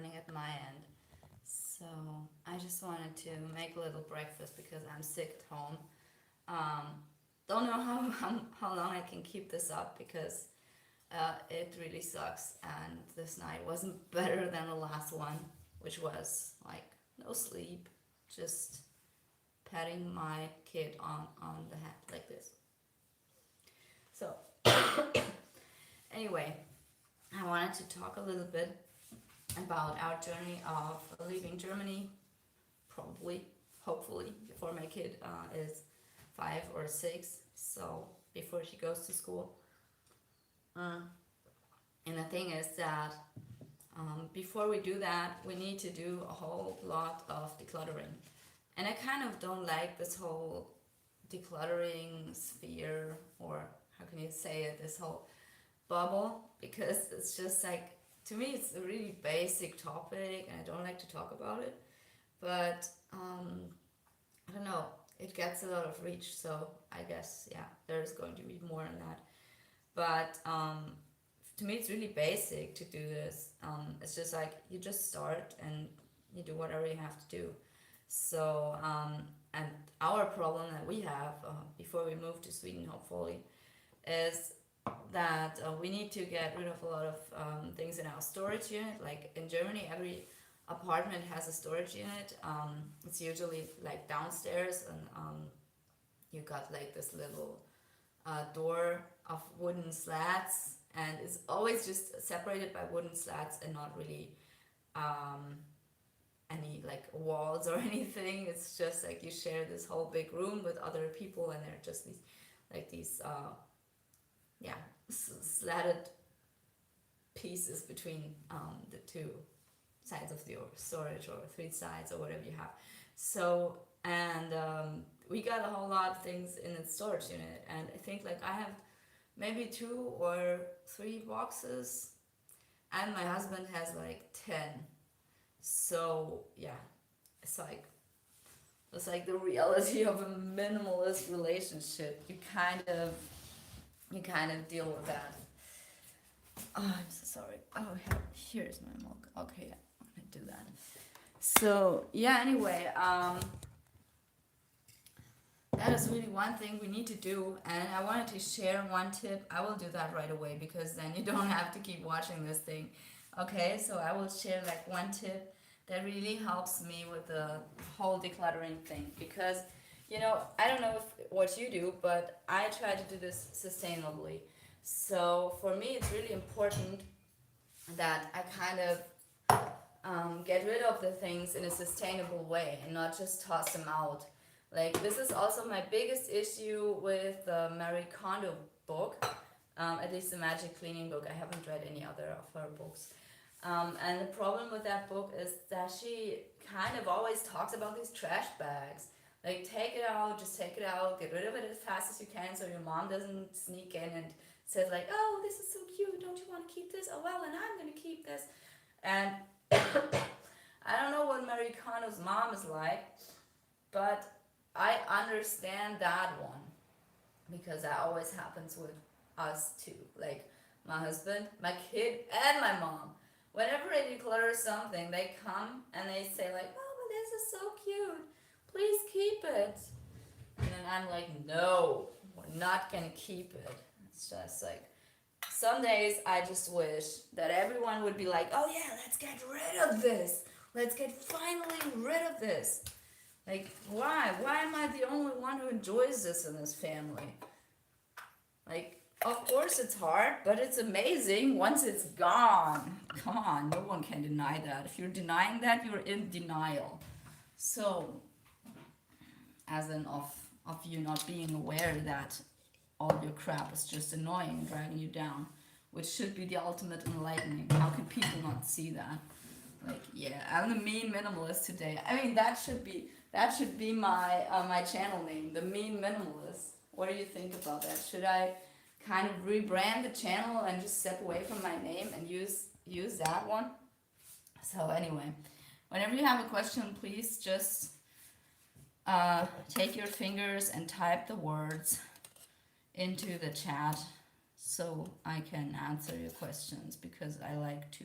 morning at my end. So I just wanted to make a little breakfast because I'm sick at home. Um, don't know how long I can keep this up because it really sucks. And this night wasn't better than the last one, which was like no sleep, just patting my kid on the head like this. So, anyway, I wanted to talk a little bit about our journey of leaving Germany, probably, hopefully, before my kid is 5 or 6, so before she goes to school. Uh, and the thing is that before we do that, we need to do a whole lot of decluttering. And I kind of don't like this whole decluttering sphere, or how can you say it, this whole bubble, because it's just like, to me it's a really basic topic and I don't like to talk about it, but I don't know, it gets a lot of reach, so I guess yeah, there's going to be more on that. But to me it's really basic to do this. It's just like you just start and you do whatever you have to do. So and our problem that we have before we move to Sweden, hopefully, is that we need to get rid of a lot of things in our storage unit. Like in Germany, every apartment has a storage unit. It's usually like downstairs, and you got like this little door of wooden slats, and it's always just separated by wooden slats and not really um, any like walls or anything. It's just like you share this whole big room with other people, and they're just these yeah, slatted pieces between the two sides of the storage, or three sides, or whatever you have. So, and we got a whole lot of things in the storage unit, and I think like I have maybe 2 or 3 boxes, and my husband has like 10. So yeah, it's like the reality of a minimalist relationship. You kind of deal with that. Oh, I'm so sorry. Oh, here's my milk. Okay, yeah, I'm gonna do that. So yeah, anyway, that is really one thing we need to do, and I wanted to share one tip. I will do that right away because then you don't have to keep watching this thing. Okay, so I will share like one tip that really helps me with the whole decluttering thing, because I don't know what you do, but I try to do this sustainably. So for me, it's really important that I kind of get rid of the things in a sustainable way and not just toss them out. Like, this is also my biggest issue with the Marie Kondo book, at least the Magic Cleaning book. I haven't read any other of her books. And the problem with that book is that she kind of always talks about these trash bags. Like, take it out, just take it out, get rid of it as fast as you can so your mom doesn't sneak in and says like, oh, this is so cute, don't you want to keep this? Oh, well, and I'm going to keep this. And I don't know what Marie Kondo's mom is like, but I understand that one, because that always happens with us too. Like, my husband, my kid, and my mom. Whenever I declutter something, they come and they say like, oh, but this is so cute, please keep it. And then I'm like, no, we're not gonna keep it. It's just like, some days I just wish that everyone would be like, oh yeah, let's get rid of this. Let's get finally rid of this. Like, why? Why am I the only one who enjoys this in this family? Like, of course it's hard, but it's amazing once it's gone. Come on, no one can deny that. If you're denying that, you're in denial. So, as in of you not being aware that all your crap is just annoying and dragging you down, which should be the ultimate enlightening. How can people not see that? Like, yeah, I'm the mean minimalist today. I mean, that should be my my channel name, the mean minimalist. What do you think about that? Should I kind of rebrand the channel and just step away from my name and use that one? So anyway, whenever you have a question, please just take your fingers and type the words into the chat so I can answer your questions, because I like to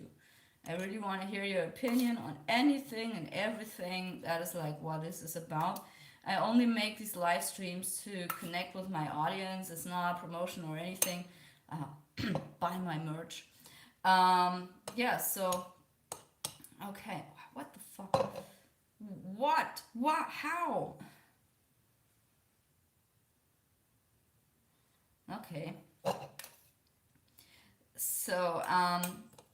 I really want to hear your opinion on anything and everything. That is like what this is about. I only make these live streams to connect with my audience. It's not a promotion or anything. Buy my merch. Yeah, so, okay. What the fuck? What? What? How? Okay. So,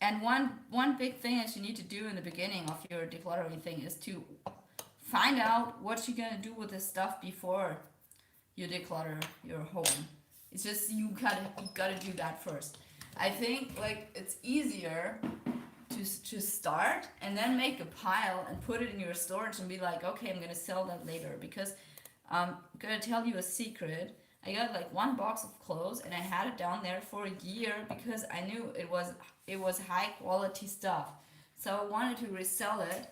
and one big thing that you need to do in the beginning of your decluttering thing is to find out what you're gonna do with this stuff before you declutter your home. It's just you gotta do that first. I think like it's easier to start and then make a pile and put it in your storage and be like, okay, I'm gonna sell that later because I'm gonna tell you a secret. I got like one box of clothes and I had it down there for a year because I knew it was high quality stuff. So I wanted to resell it,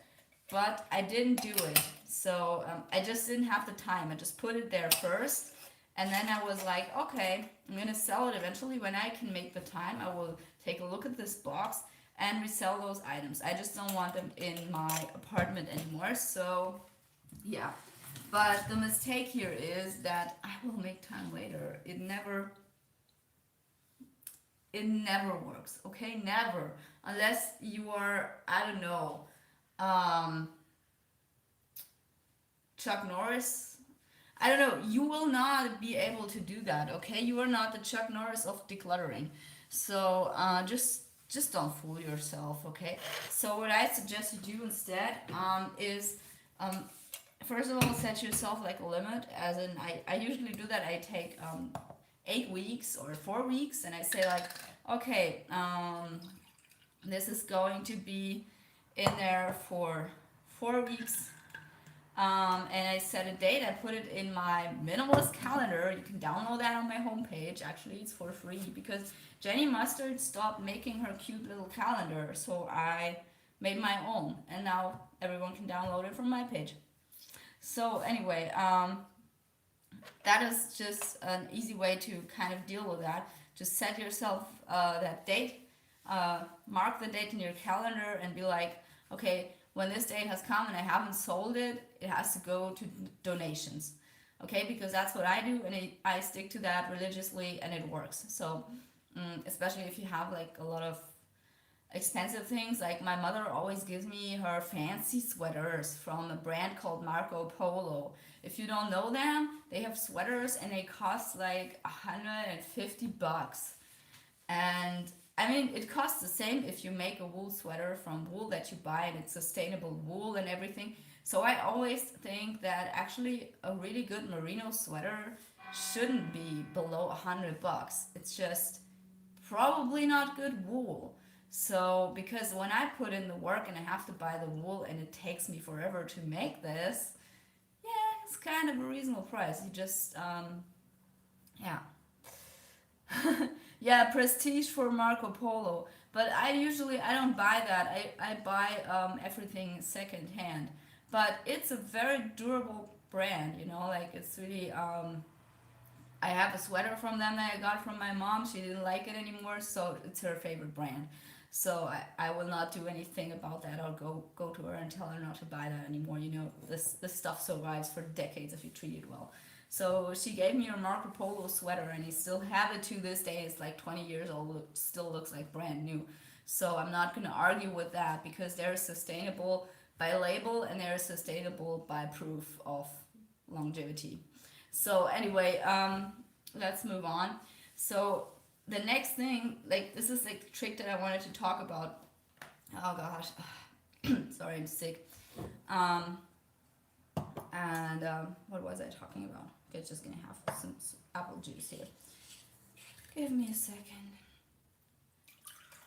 but I didn't do it. So I just didn't have the time. I just put it there first, and then I was like, okay, I'm gonna sell it eventually when I can make the time. I will take a look at this box and resell those items. I just don't want them in my apartment anymore. So yeah. But the mistake here is that I will make time later. It never works. Okay, never, unless you are, I don't know, um, Chuck Norris. I don't know. You will not be able to do that. Okay, you are not the Chuck Norris of decluttering. So just don't fool yourself. Okay. So what I suggest you do instead is um, first of all set yourself like a limit. As in, I usually do that. I take 8 weeks or 4 weeks, and I say like, okay, this is going to be in there for 4 weeks, and I set a date. I put it in my minimalist calendar. You can download that on my homepage. Actually, it's for free because Jenny Mustard stopped making her cute little calendar, so I made my own, and now everyone can download it from my page. So anyway, that is just an easy way to kind of deal with that. Just set yourself that date, mark the date in your calendar, and be like, okay, when this date has come and I haven't sold it, it has to go to donations. Okay, because that's what I do, and I stick to that religiously, and it works. So, especially if you have like a lot of expensive things, like my mother always gives me her fancy sweaters from a brand called Marco Polo. If you don't know them, they have sweaters and they cost like $150. And I mean, it costs the same if you make a wool sweater from wool that you buy and it's sustainable wool and everything. So I always think that actually a really good merino sweater shouldn't be below $100. It's just probably not good wool. So, because when I put in the work and I have to buy the wool and it takes me forever to make this, yeah, it's kind of a reasonable price. You just, yeah. Yeah, prestige for Marco Polo. But I don't buy that. I buy everything second hand. But it's a very durable brand, like it's really, I have a sweater from them that I got from my mom. She didn't like it anymore, so it's her favorite brand. So I will not do anything about that. I'll go to her and tell her not to buy that anymore. This stuff survives for decades if you treat it well. So she gave me a Marco Polo sweater, and I still have it to this day. It's like 20 years old. It still looks like brand new. So I'm not going to argue with that because they're sustainable by label and they're sustainable by proof of longevity. So anyway, let's move on. So the next thing, like this is like the trick that I wanted to talk about. Oh gosh, sorry, I'm sick. Um, and what was I talking about? Okay, just gonna have some apple juice here. Give me a second.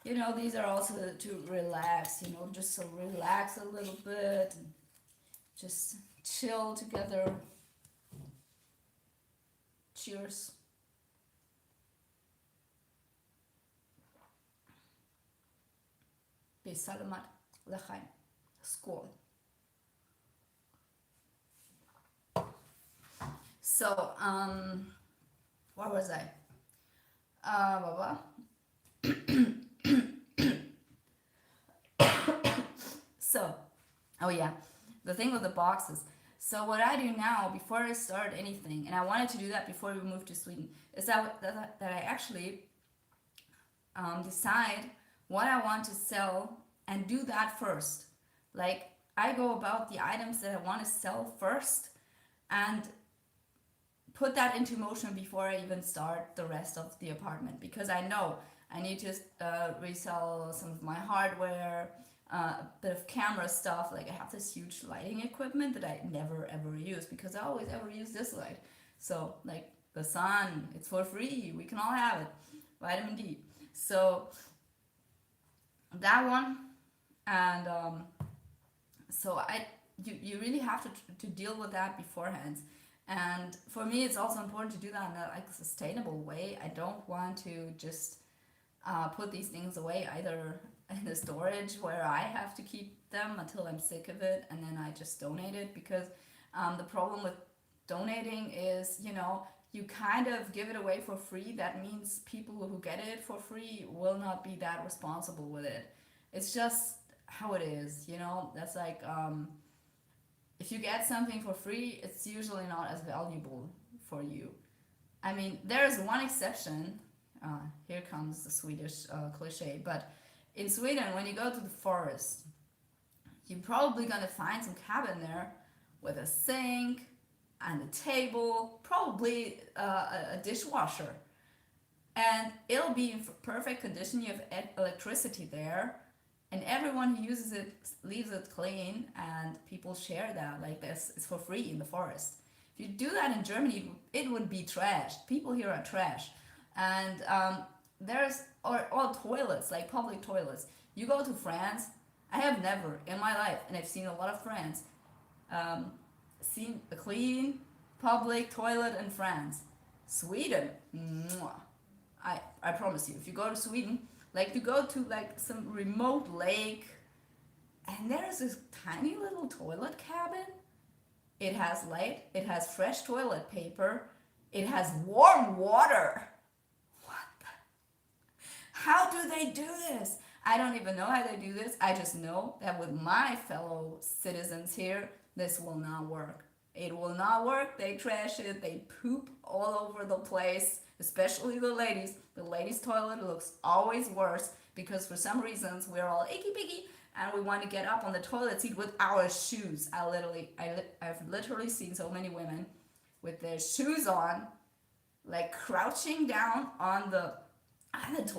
These are also to relax. Just to relax a little bit and just chill together. Cheers. Bisalamat lechaim. Skål. So, where was I? Blah, blah. So, oh yeah, the thing with the boxes. So what I do now before I start anything, and I wanted to do that before we moved to Sweden, is that I actually decide what I want to sell and do that first. Like I go about the items that I want to sell first and put that into motion before I even start the rest of the apartment, because I know I need to resell some of my hardware, a bit of camera stuff. Like I have this huge lighting equipment that I never ever use because I always ever use this light. So like the sun, it's for free. We can all have it. Vitamin D. So that one, and so you really have to deal with that beforehand. And for me, it's also important to do that in a like sustainable way. I don't want to just put these things away either in the storage where I have to keep them until I'm sick of it and then I just donate it, because the problem with donating is, you kind of give it away for free. That means people who get it for free will not be that responsible with it. It's just how it is, That's like, if you get something for free, it's usually not as valuable for you. I mean, there is one exception. Here comes the Swedish cliche, but in Sweden, when you go to the forest, you're probably gonna find some cabin there with a sink and a table, probably a dishwasher, and it'll be in perfect condition. You have electricity there, and everyone who uses it leaves it clean, and people share that like this. It's for free in the forest. If you do that in Germany, it would be trashed. People here are trash, and there's all toilets, like public toilets. You go to France. I have never in my life, and I've seen a lot of France, um, seen a clean public toilet in France. Sweden, mwah. I promise you, if you go to Sweden, like you go to like some remote lake, and there's this tiny little toilet cabin. It has light, it has fresh toilet paper, it has warm water. What the? How do they do this? I don't even know how they do this. I just know that with my fellow citizens here, this will not work. It will not work. They trash it. They poop all over the place, especially the ladies. The ladies' toilet looks always worse because for some reasons we're all icky picky and we want to get up on the toilet seat with our shoes. I've literally seen so many women with their shoes on, like crouching down on the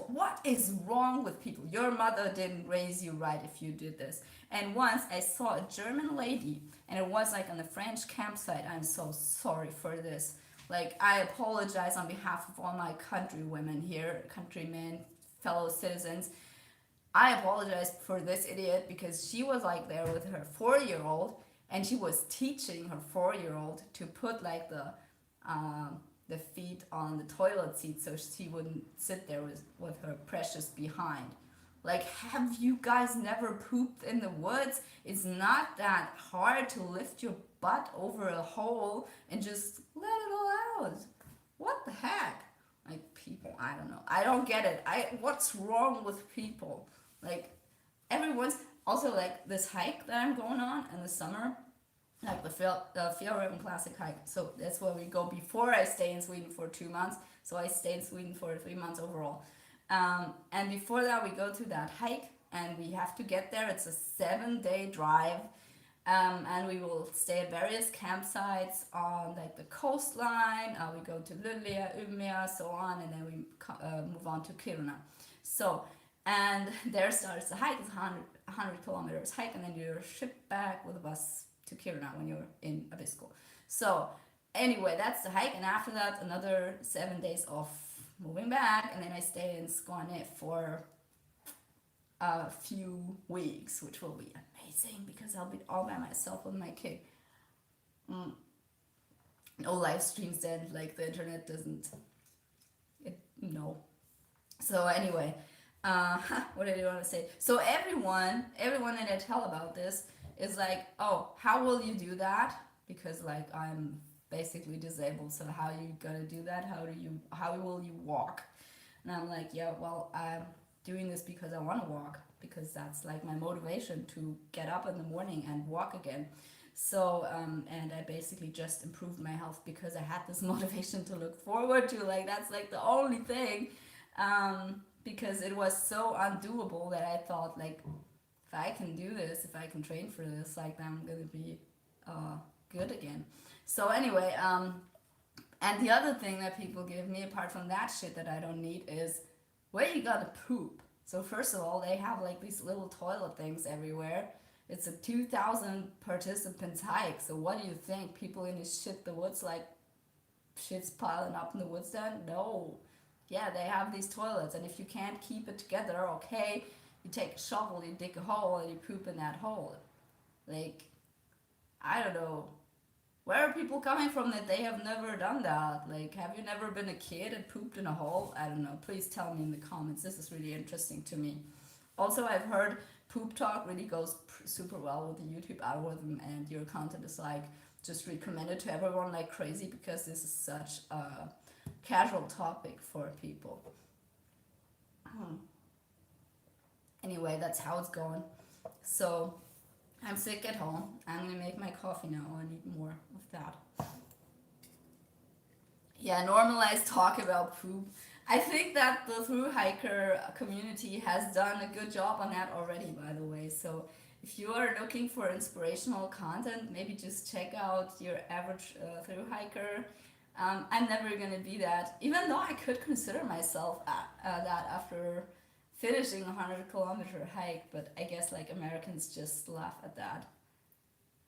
what is wrong with people? Your mother didn't raise you right if you did this. And once I saw a German lady, and it was like on a French campsite. I'm so sorry for this. Like, I apologize on behalf of all my countrywomen here, countrymen, fellow citizens. I apologize for this idiot because she was like there with her 4-year-old, and she was teaching her 4-year-old to put like the feet on the toilet seat so she wouldn't sit there with her precious behind. Like, have you guys never pooped in the woods? It's not that hard to lift your butt over a hole and just let it all out. What the heck? Like, people, I don't know. I don't get it. What's wrong with people? Like, everyone's also like this hike that I'm going on in the summer, like the Fjällräven Classic hike. So that's where we go before I stay in Sweden for 2 months. So I stay in Sweden for 3 months overall. And before that, we go to that hike, and we have to get there. It's a 7-day drive, and we will stay at various campsites on like the coastline. We go to Luleå, Umeå, so on, and then we move on to Kiruna. So, and there starts the hike. It's 100 kilometers hike, and then you're shipped back with a bus to Kiruna when you're in Abisko. So anyway, that's the hike, and after that, another 7 days of moving back, and then I stay in Skåne for a few weeks, which will be amazing because I'll be all by myself with my kid. No live streams then, like the internet doesn't, no. So anyway, what did I want to say? So everyone that I tell about this is like, oh, how will you do that? Because like I'm basically disabled, so how are you gonna do that? How will you walk? And I'm like, yeah, well, I'm doing this because I want to walk. because that's like my motivation to get up in the morning and walk again. So, and I basically just improved my health because I had this motivation to look forward to. Like, that's like the only thing. Because it was so undoable that I thought, like, if I can do this, if I can train for this, like, I'm gonna be good again. So, anyway, and the other thing that people give me, apart from that shit that I don't need, is where you gotta poop. So, first of all, they have like these little toilet things everywhere. It's a 2,000 participants hike. So what do you think? People in this shit the woods, like shit's piling up in the woods then? No. Yeah, they have these toilets, and if you can't keep it together, okay, you take a shovel, you dig a hole, and you poop in that hole. Like, I don't know. Where are people coming from that they have never done that? Like, have you never been a kid and pooped in a hole? I don't know. Please tell me in the comments. This is really interesting to me. Also, I've heard poop talk really goes super well with the YouTube algorithm, and your content is like just recommended to everyone like crazy because this is such a casual topic for people. Anyway, that's how it's going. So I'm sick at home. I'm gonna make my coffee now. I need more of that. Yeah, normalize talk about poop. I think that the through hiker community has done a good job on that already, by the way. So if you are looking for inspirational content, maybe just check out your average through hiker. I'm never gonna be that, even though I could consider myself that after finishing a 100-kilometer hike. But I guess like Americans just laugh at that.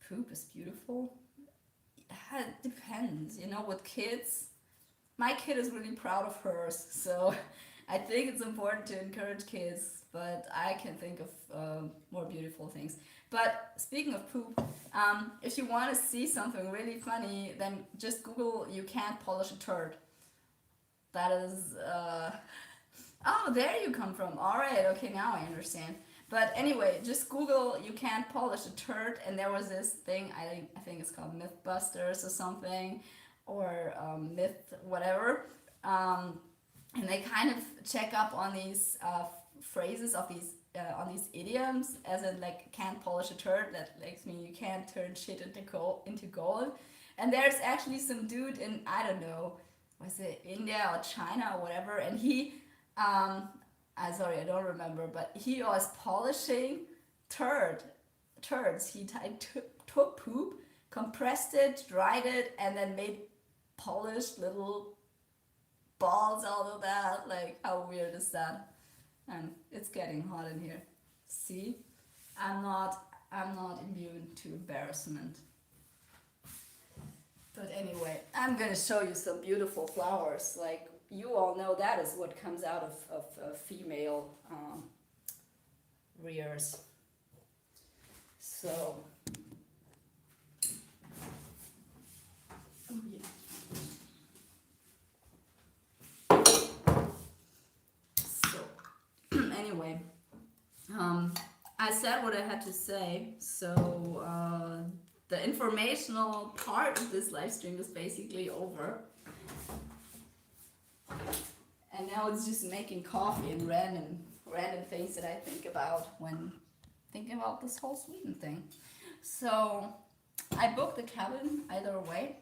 Poop is beautiful. It depends, you know, with kids. My kid is really proud of hers, so I think it's important to encourage kids, but I can think of more beautiful things. But speaking of poop, if you want to see something really funny, then just Google "you can't polish a turd." That is, oh, there you come from. All right, okay, now I understand. But anyway, just Google "you can't polish a turd," and there was this thing, I think it's called Mythbusters or something, or myth whatever, and they kind of check up on these phrases of these on these idioms, as in like can't polish a turd, that likes me you can't turn shit into gold. And there's actually some dude in, I don't know, was it India or China or whatever, and he sorry, I don't remember, but he was polishing turds. He took poop, compressed it, dried it, and then made polished little balls out of that. Like, how weird is that? And it's getting hot in here. See, I'm not immune to embarrassment. But anyway, I'm gonna show you some beautiful flowers. Like, you all know that is what comes out of female rears. So, oh yeah. Anyway, I said what I had to say, so the informational part of this live stream is basically over. And now it's just making coffee and random things that I think about when thinking about this whole Sweden thing. So I booked the cabin either way.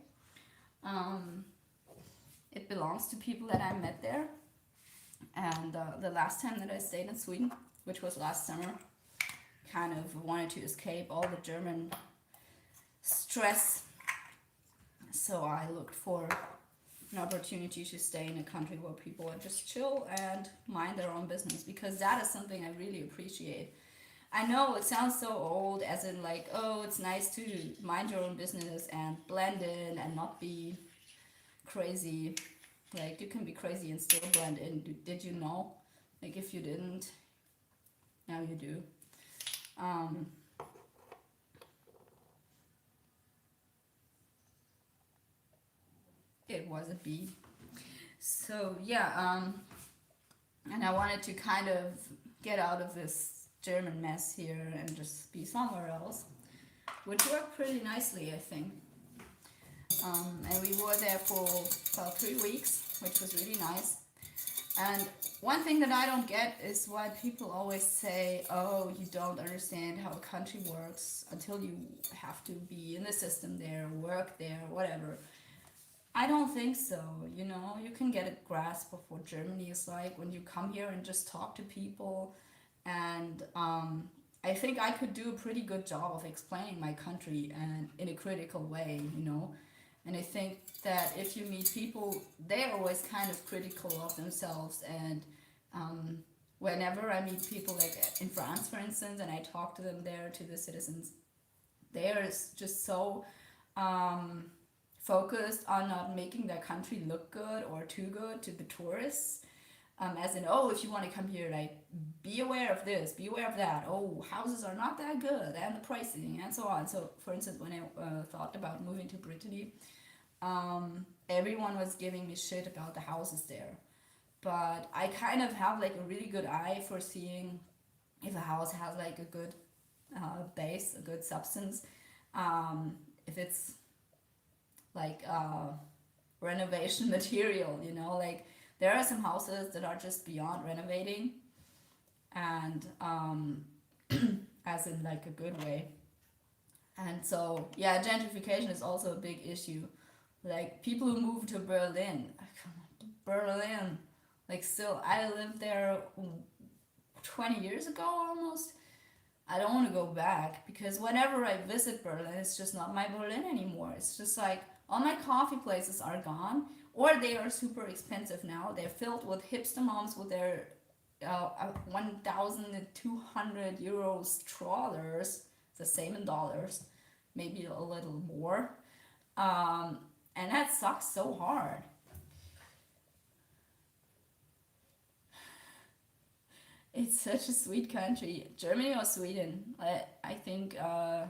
It belongs to people that I met there. And the last time that I stayed in Sweden, which was last summer, kind of wanted to escape all the German stress. So I looked for an opportunity to stay in a country where people are just chill and mind their own business, because that is something I really appreciate. I know it sounds so old, as in like, oh, it's nice to mind your own business and blend in and not be crazy. Like, you can be crazy and still blend in. Did you know? Like, if you didn't, now you do. It was a bee. So, yeah, and I wanted to kind of get out of this German mess here and just be somewhere else, which worked pretty nicely, I think. And we were there for about 3 weeks, which was really nice. And one thing that I don't get is why people always say, oh, you don't understand how a country works until you have to be in the system there, work there, whatever. I don't think so. You know, you can get a grasp of what Germany is like when you come here and just talk to people. And I think I could do a pretty good job of explaining my country and in a critical way, you know. And I think that if you meet people, they're always kind of critical of themselves. And um, whenever I meet people, like in France, for instance, and I talk to them there, to the citizens, they're just so um, focused on not making their country look good or too good to the tourists. As in, oh, if you want to come here, like, be aware of this, be aware of that. Oh, houses are not that good, and the pricing, and so on. So, for instance, when I thought about moving to Brittany, everyone was giving me shit about the houses there. But I kind of have like a really good eye for seeing if a house has like a good base, a good substance. If it's like renovation material, you know, like there are some houses that are just beyond renovating, and as in like a good way. And so, yeah, gentrification is also a big issue. Like people who move to Berlin, Berlin, like still, I lived there 20 years ago almost. I don't want to go back because whenever I visit Berlin, it's just not my Berlin anymore. It's just like all my coffee places are gone, or they are super expensive now. They're filled with hipster moms with their 1,200 euros trawlers, the same in dollars, maybe a little more. Um, and that sucks so hard. It's such a sweet country. Germany or Sweden? I think, yeah,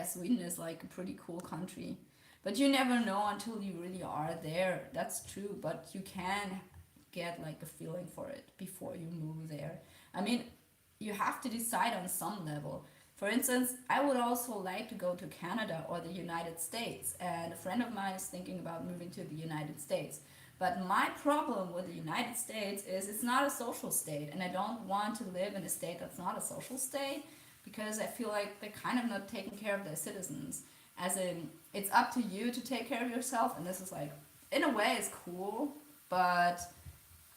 Sweden is like a pretty cool country. But you never know until you really are there. That's true, but you can get like a feeling for it before you move there. I mean, you have to decide on some level. For instance, I would also like to go to Canada or the United States, and a friend of mine is thinking about moving to the United States. But my problem with the United States is it's not a social state, and I don't want to live in a state that's not a social state because I feel like they're kind of not taking care of their citizens. As in, it's up to you to take care of yourself, and this is like, in a way, it's cool, but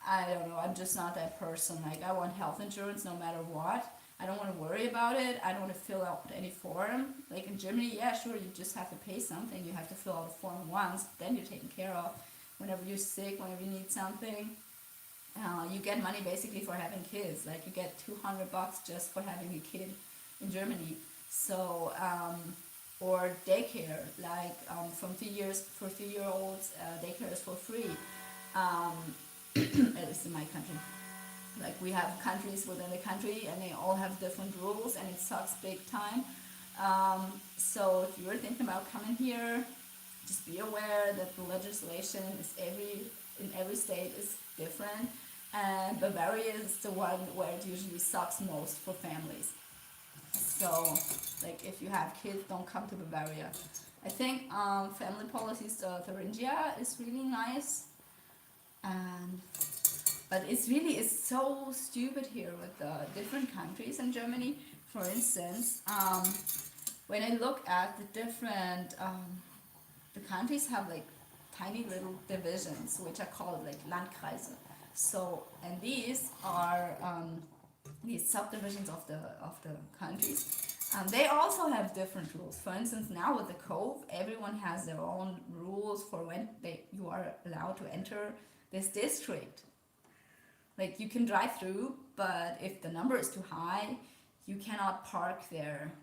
I don't know, I'm just not that person. Like, I want health insurance no matter what. I don't want to worry about it. I don't want to fill out any form. Like in Germany, yeah, sure, you just have to pay something. You have to fill out a form once, then you're taken care of. Whenever you're sick, whenever you need something, you get money basically for having kids. Like you get 200 bucks just for having a kid in Germany. So, or daycare, like from 3 years for 3 year olds, daycare is for free. Um, at least in my country. Like we have countries within the country and they all have different rules and it sucks big time. So if you're thinking about coming here, just be aware that the legislation is in every state is different, and Bavaria is the one where it usually sucks most for families. So, like if you have kids, don't come to Bavaria. I think family policies, Thuringia is really nice, and but it's so stupid here with the different countries in Germany. For instance, when I look at the different the countries have like tiny little divisions, which are called like Landkreise. So, and these are these subdivisions of the countries. They also have different rules. For instance, now with the Cove, everyone has their own rules for when you are allowed to enter this district. Like you can drive through, but if the number is too high, you cannot park there.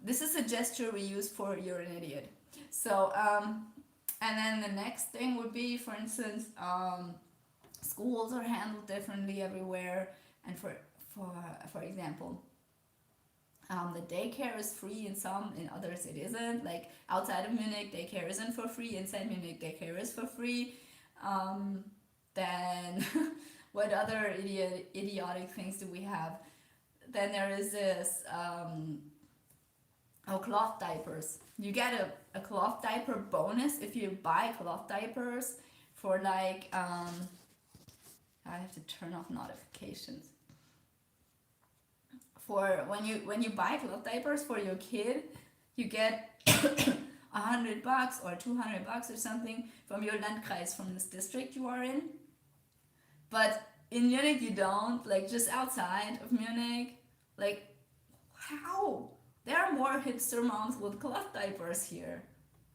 This is a gesture we use for "you're an idiot." So, and then the next thing would be, for instance, schools are handled differently everywhere. And for example, the daycare is free in some, in others it isn't. Like outside of Munich, daycare isn't for free. Inside Munich, daycare is for free. Then, what other idiotic things do we have? Then there is this. Oh, cloth diapers. You get a cloth diaper bonus if you buy cloth diapers for like I have to turn off notifications. For when you buy cloth diapers for your kid, you get $100 or $200 or something from your Landkreis, from this district you are in. But in Munich you don't, like just outside of Munich, like how? There are more hipster moms with cloth diapers here.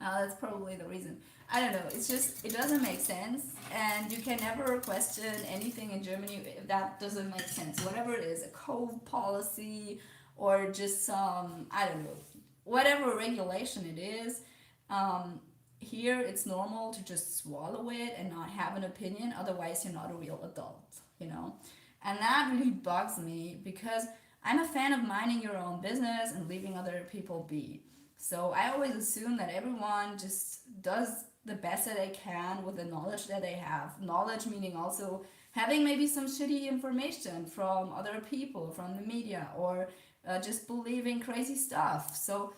That's probably the reason. I don't know. It's just, it doesn't make sense, and you can never question anything in Germany if that doesn't make sense. Whatever it is, a code policy or just some, I don't know, whatever regulation it is. Here it's normal to just swallow it and not have an opinion. Otherwise, you're not a real adult. And that really bugs me because I'm a fan of minding your own business and leaving other people be. So I always assume that everyone just does the best that they can with the knowledge that they have. Knowledge meaning also having maybe some shitty information from other people, from the media, or just believing crazy stuff. So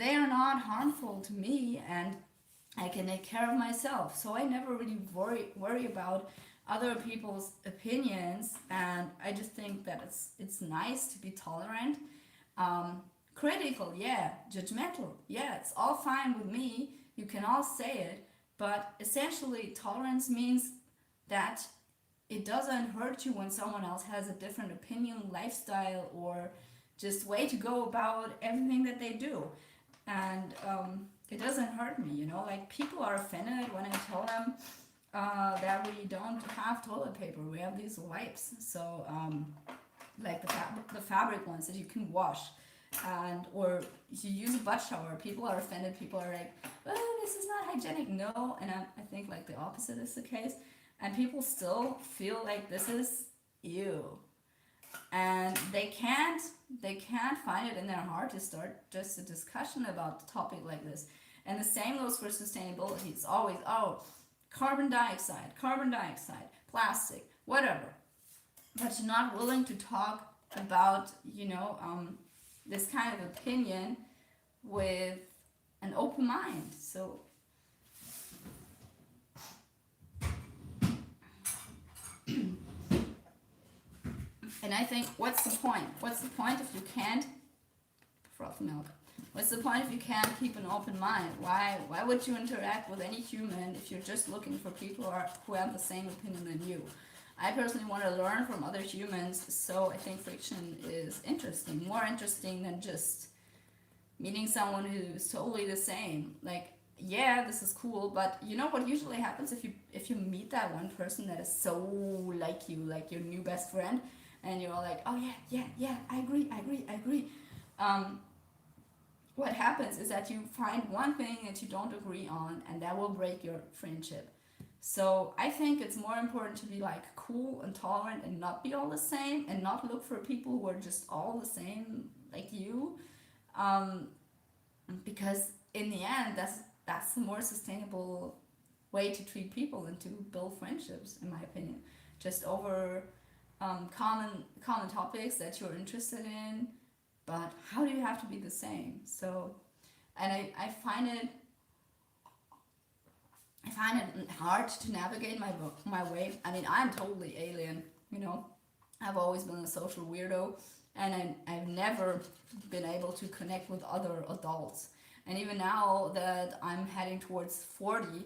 they are not harmful to me, and I can take care of myself. So I never really worry about other people's opinions, and I just think that it's nice to be tolerant. Critical, yeah. Judgmental, yeah. It's all fine with me. You can all say it, but essentially, tolerance means that it doesn't hurt you when someone else has a different opinion, lifestyle, or just way to go about everything that they do. And it doesn't hurt me. Like, people are offended when I tell them that we don't have toilet paper. We have these wipes. So, like the fabric ones that you can wash. Or you use a butt shower, people are offended. People are like, oh, this is not hygienic. No. And I think like the opposite is the case, and people still feel like this is ew, and they can't find it in their heart to start just a discussion about the topic like this. And the same goes for sustainability. It's always, oh, carbon dioxide, plastic, whatever, but you're not willing to talk about this kind of opinion with an open mind. So and I think, what's the point if you can't froth milk? What's the point if you can't keep an open mind? Why would you interact with any human if you're just looking for people who have the same opinion than you? I personally want to learn from other humans, so I think friction is interesting, more interesting than just meeting someone who's totally the same. Like, yeah, this is cool, but you know what usually happens if you meet that one person that is so like you, like your new best friend, and you're all like, oh yeah, I agree. What happens is that you find one thing that you don't agree on, and that will break your friendship. So I think it's more important to be like cool and tolerant and not be all the same, and not look for people who are just all the same like you, because in the end that's the more sustainable way to treat people and to build friendships, in my opinion. Just over common topics that you're interested in, but how do you have to be the same? So, and I find it hard to navigate my way. I mean, I'm totally alien, I've always been a social weirdo, and I've never been able to connect with other adults. And even now that I'm heading towards 40,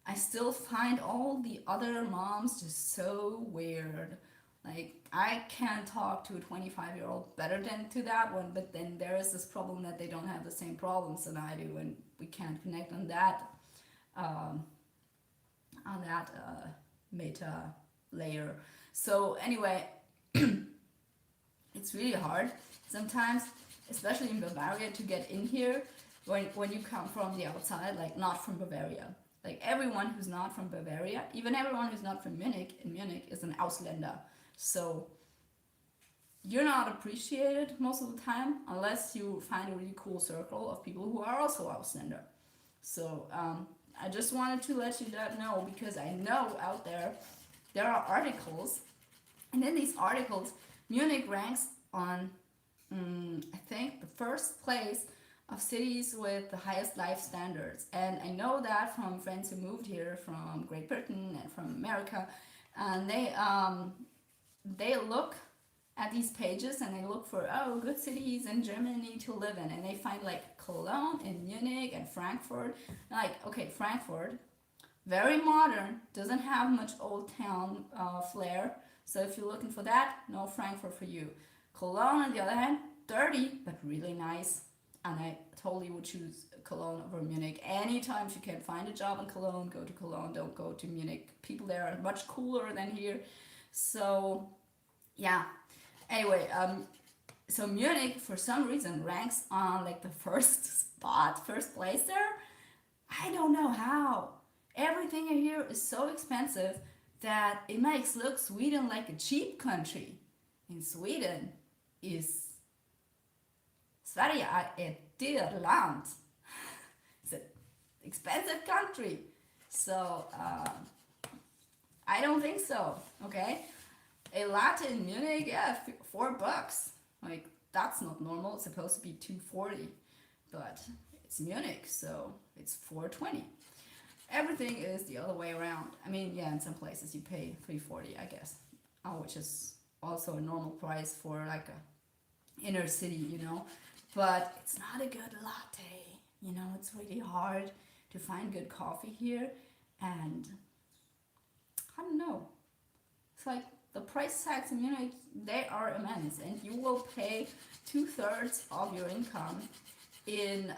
I still find all the other moms just so weird. Like, I can't talk to a 25-year-old better than to that one, but then there is this problem that they don't have the same problems that I do, and we can't connect on that meta layer. So anyway, it's really hard sometimes, especially in Bavaria, to get in here when you come from the outside, like not from Bavaria. Like, everyone who's not from Bavaria, even everyone who's not from Munich, in Munich is an Ausländer. So you're not appreciated most of the time unless you find a really cool circle of people who are also Ausländer. So I just wanted to let you know, because I know out there are articles, and in these articles Munich ranks on I think the first place of cities with the highest life standards. And I know that from friends who moved here from Great Britain and from America, and they look at these pages and they look for, oh, good cities in Germany to live in, and they find like Cologne and Munich and Frankfurt. Like, okay, Frankfurt, very modern, doesn't have much old town flair. So if you're looking for that, no Frankfurt for you. Cologne, on the other hand, dirty but really nice, and I totally would choose Cologne over Munich. Anytime you can find a job in Cologne, go to Cologne. Don't go to Munich. People there are much cooler than here. So yeah. Anyway, so Munich for some reason ranks on like the first place there. I don't know how. Everything in here is so expensive that it makes look Sweden like a cheap country. In Sweden is Sverige är ett dyrt land. It's an expensive country. So I don't think so. Okay, a latte in Munich, yeah, $4. Like, that's not normal. It's supposed to be $2.40, but it's Munich, so it's $4.20. Everything is the other way around. I mean, yeah, in some places you pay $3.40, I guess, which is also a normal price for like a inner city, you know. But it's not a good latte. You know, it's really hard to find good coffee here, and I don't know. It's like the price tags in Munich, they are immense, and you will pay 2/3 of your income in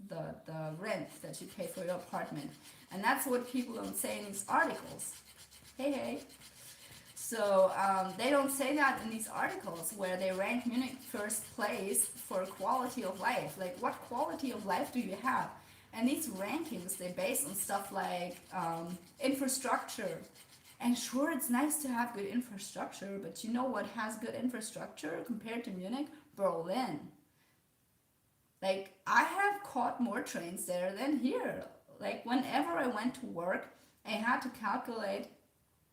the rent that you pay for your apartment. And that's what people don't say in these articles. Hey. So they don't say that in these articles where they rank Munich first place for quality of life. Like, what quality of life do you have? And these rankings, they base on stuff like infrastructure. And sure, it's nice to have good infrastructure, but you know what has good infrastructure compared to Munich? Berlin. Like, I have caught more trains there than here. Like, whenever I went to work, I had to calculate,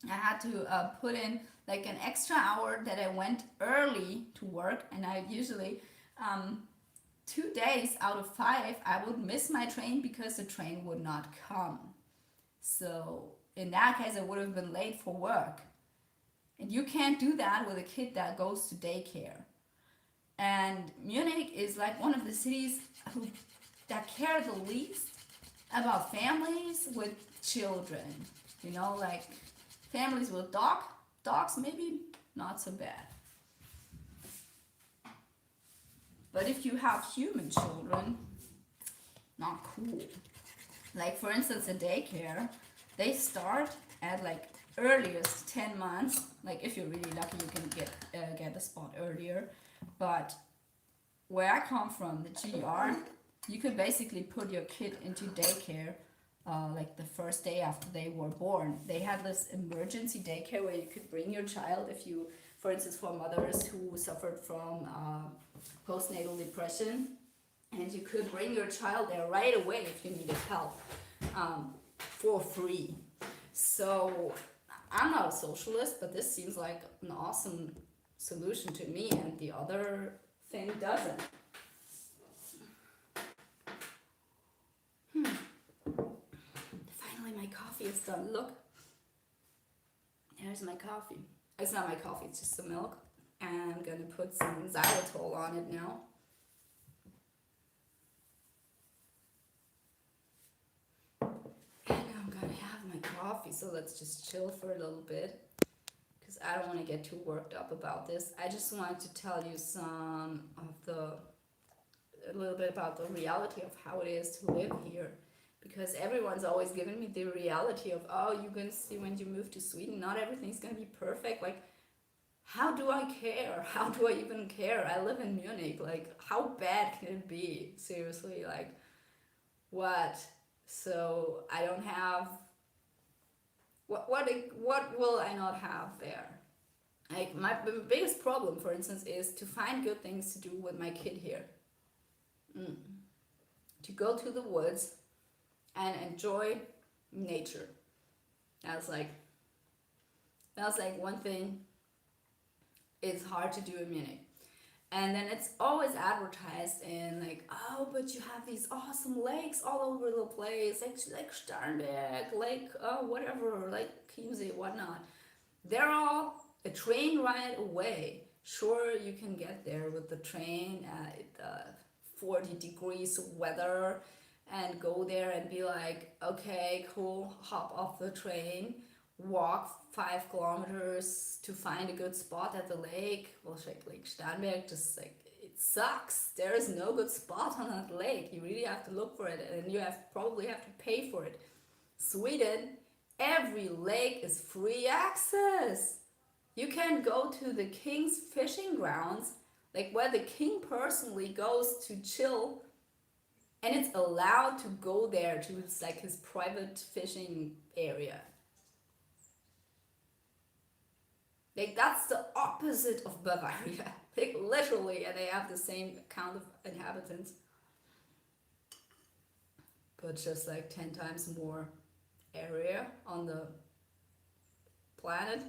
I had to put in like an extra hour that I went early to work, and I usually 2 days out of 5 I would miss my train because the train would not come. So in that case, I would have been late for work. And you can't do that with a kid that goes to daycare. And Munich is like one of the cities that care the least about families with children. You know, like families with dogs, maybe not so bad. But if you have human children, not cool. Like, for instance, a daycare, they start at like earliest 10 months. Like, if you're really lucky, you can get a spot earlier. But where I come from, the GR, you could basically put your kid into daycare like the first day after they were born. They had this emergency daycare where you could bring your child if you, for instance, for mothers who suffered from postnatal depression, and you could bring your child there right away if you needed help for free. So I'm not a socialist, but this seems like an awesome solution to me, and the other thing doesn't. Finally, my coffee is done. Look, there's my coffee. It's not my coffee, it's just the milk. And I'm gonna put some xylitol on it now. And I'm gonna have my coffee, so let's just chill for a little bit, because I don't want to get too worked up about this. I just wanted to tell you a little bit about the reality of how it is to live here. Because everyone's always given me the reality of, oh, you're gonna see when you move to Sweden, not everything's gonna be perfect. Like, how do I care? How do I even care? I live in Munich. Like, how bad can it be? Seriously, like, what? So I don't have, what will I not have there? Like, my biggest problem, for instance, is to find good things to do with my kid here. To go to the woods and enjoy nature. That's like one thing. It's hard to do in Munich. And then it's always advertised in like, oh, but you have these awesome lakes all over the place, like Starnberg, like whatever, like Chiemsee, whatnot. They're all a train ride away. Sure, you can get there with the train at 40 degrees weather and go there and be like, okay, cool, hop off the train, walk 5 kilometers to find a good spot at the lake. Well, Lake Starnberg, just like, it sucks. There is no good spot on that lake. You really have to look for it, and you probably have to pay for it. Sweden, every lake is free access. You can go to the king's fishing grounds, like where the king personally goes to chill, and it's allowed to go there to his private fishing area. Like that's the opposite of Bavaria. Like literally, and they have the same count of inhabitants, but just like 10 times more area on the planet.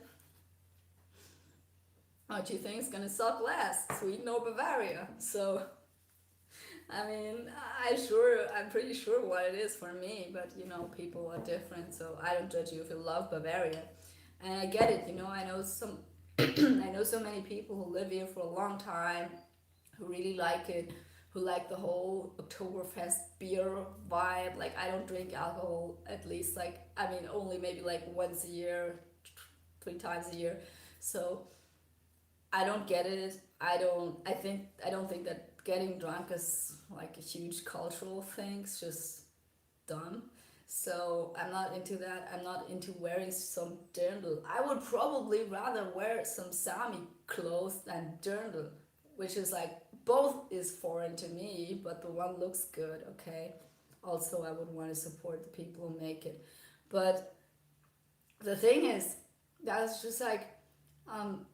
What do you think is gonna suck less, Sweden or Bavaria? So, I mean, I'm pretty sure what it is for me, but people are different, so I don't judge you if you love Bavaria. And I get it, I know some, I know so many people who live here for a long time, who really like it, who like the whole Oktoberfest beer vibe. Like, I don't drink alcohol, at least, like, I mean, only maybe like once a year, 3 times a year. So, I don't get it. I don't think that getting drunk is like a huge cultural thing. It's just dumb. So I'm not into that. I'm not into wearing some dirndl. I would probably rather wear some Sami clothes than dirndl, which is like, both is foreign to me, but the one looks good, okay? Also, I would want to support the people who make it. But the thing is, that's just like, um,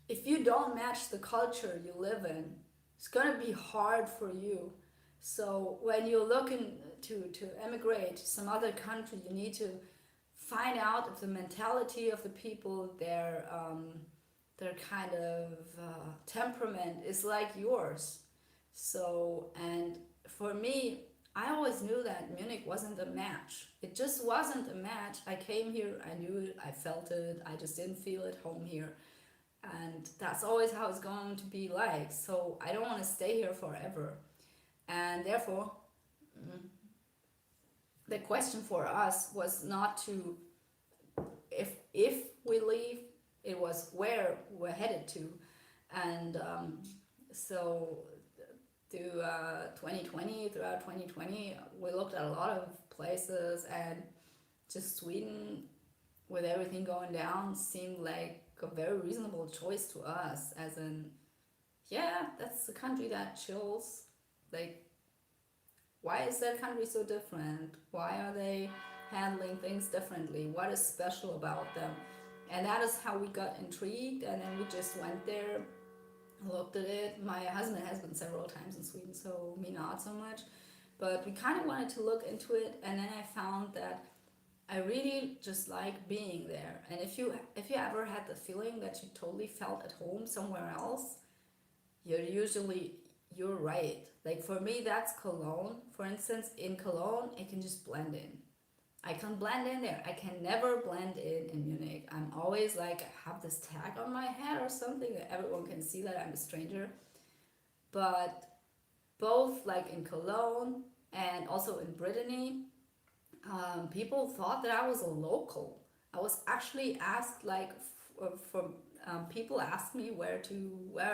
if you don't match the culture you live in, it's gonna be hard for you. So when you're looking to emigrate to some other country, you need to find out if the mentality of the people, their kind of temperament is like yours. So, and for me, I always knew that Munich wasn't a match. It just wasn't a match. I came here, I knew it, I felt it, I just didn't feel at home here. And that's always how it's going to be like. So I don't want to stay here forever. And therefore, mm, the question for us was not to, if we leave, it was where we're headed to. And so through 2020, throughout 2020, we looked at a lot of places, and just Sweden, with everything going down, seemed like a very reasonable choice to us. As in, yeah, that's a country that chills. Like, why is that country so different? Why are they handling things differently? What is special about them? And that is how we got intrigued, and then we just went there, looked at it. My husband has been several times in Sweden, so me not so much. But we kind of wanted to look into it, and then I found that I really just like being there. And if you ever had the feeling that you totally felt at home somewhere else, you're right. Like for me, that's Cologne. For instance, in Cologne, I can just blend in. I can blend in there. I can never blend in Munich. I'm always like, I have this tag on my head or something that everyone can see that I'm a stranger. But both like in Cologne and also in Brittany, people thought that I was a local. I was actually asked like from people asked me where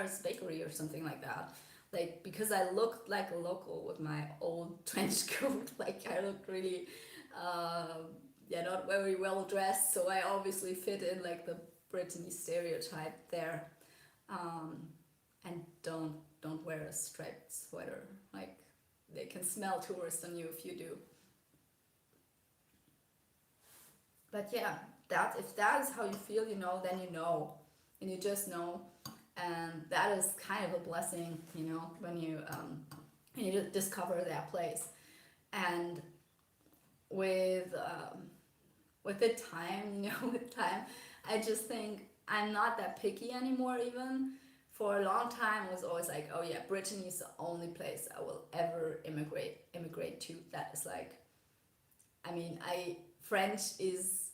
is bakery or something like that. Like because I looked like a local with my old trench coat. Like I looked really not very well dressed. So I obviously fit in like the Brittany stereotype there. And don't wear a striped sweater. Like they can smell tourist on you if you do. But yeah, that if that is how you feel, then and you just know, and that is kind of a blessing, when you discover that place. And with with the time, with time, I just think I'm not that picky anymore. Even For a long time, I was always like, oh yeah, Brittany is the only place I will ever immigrate to. That is like, I mean, I French is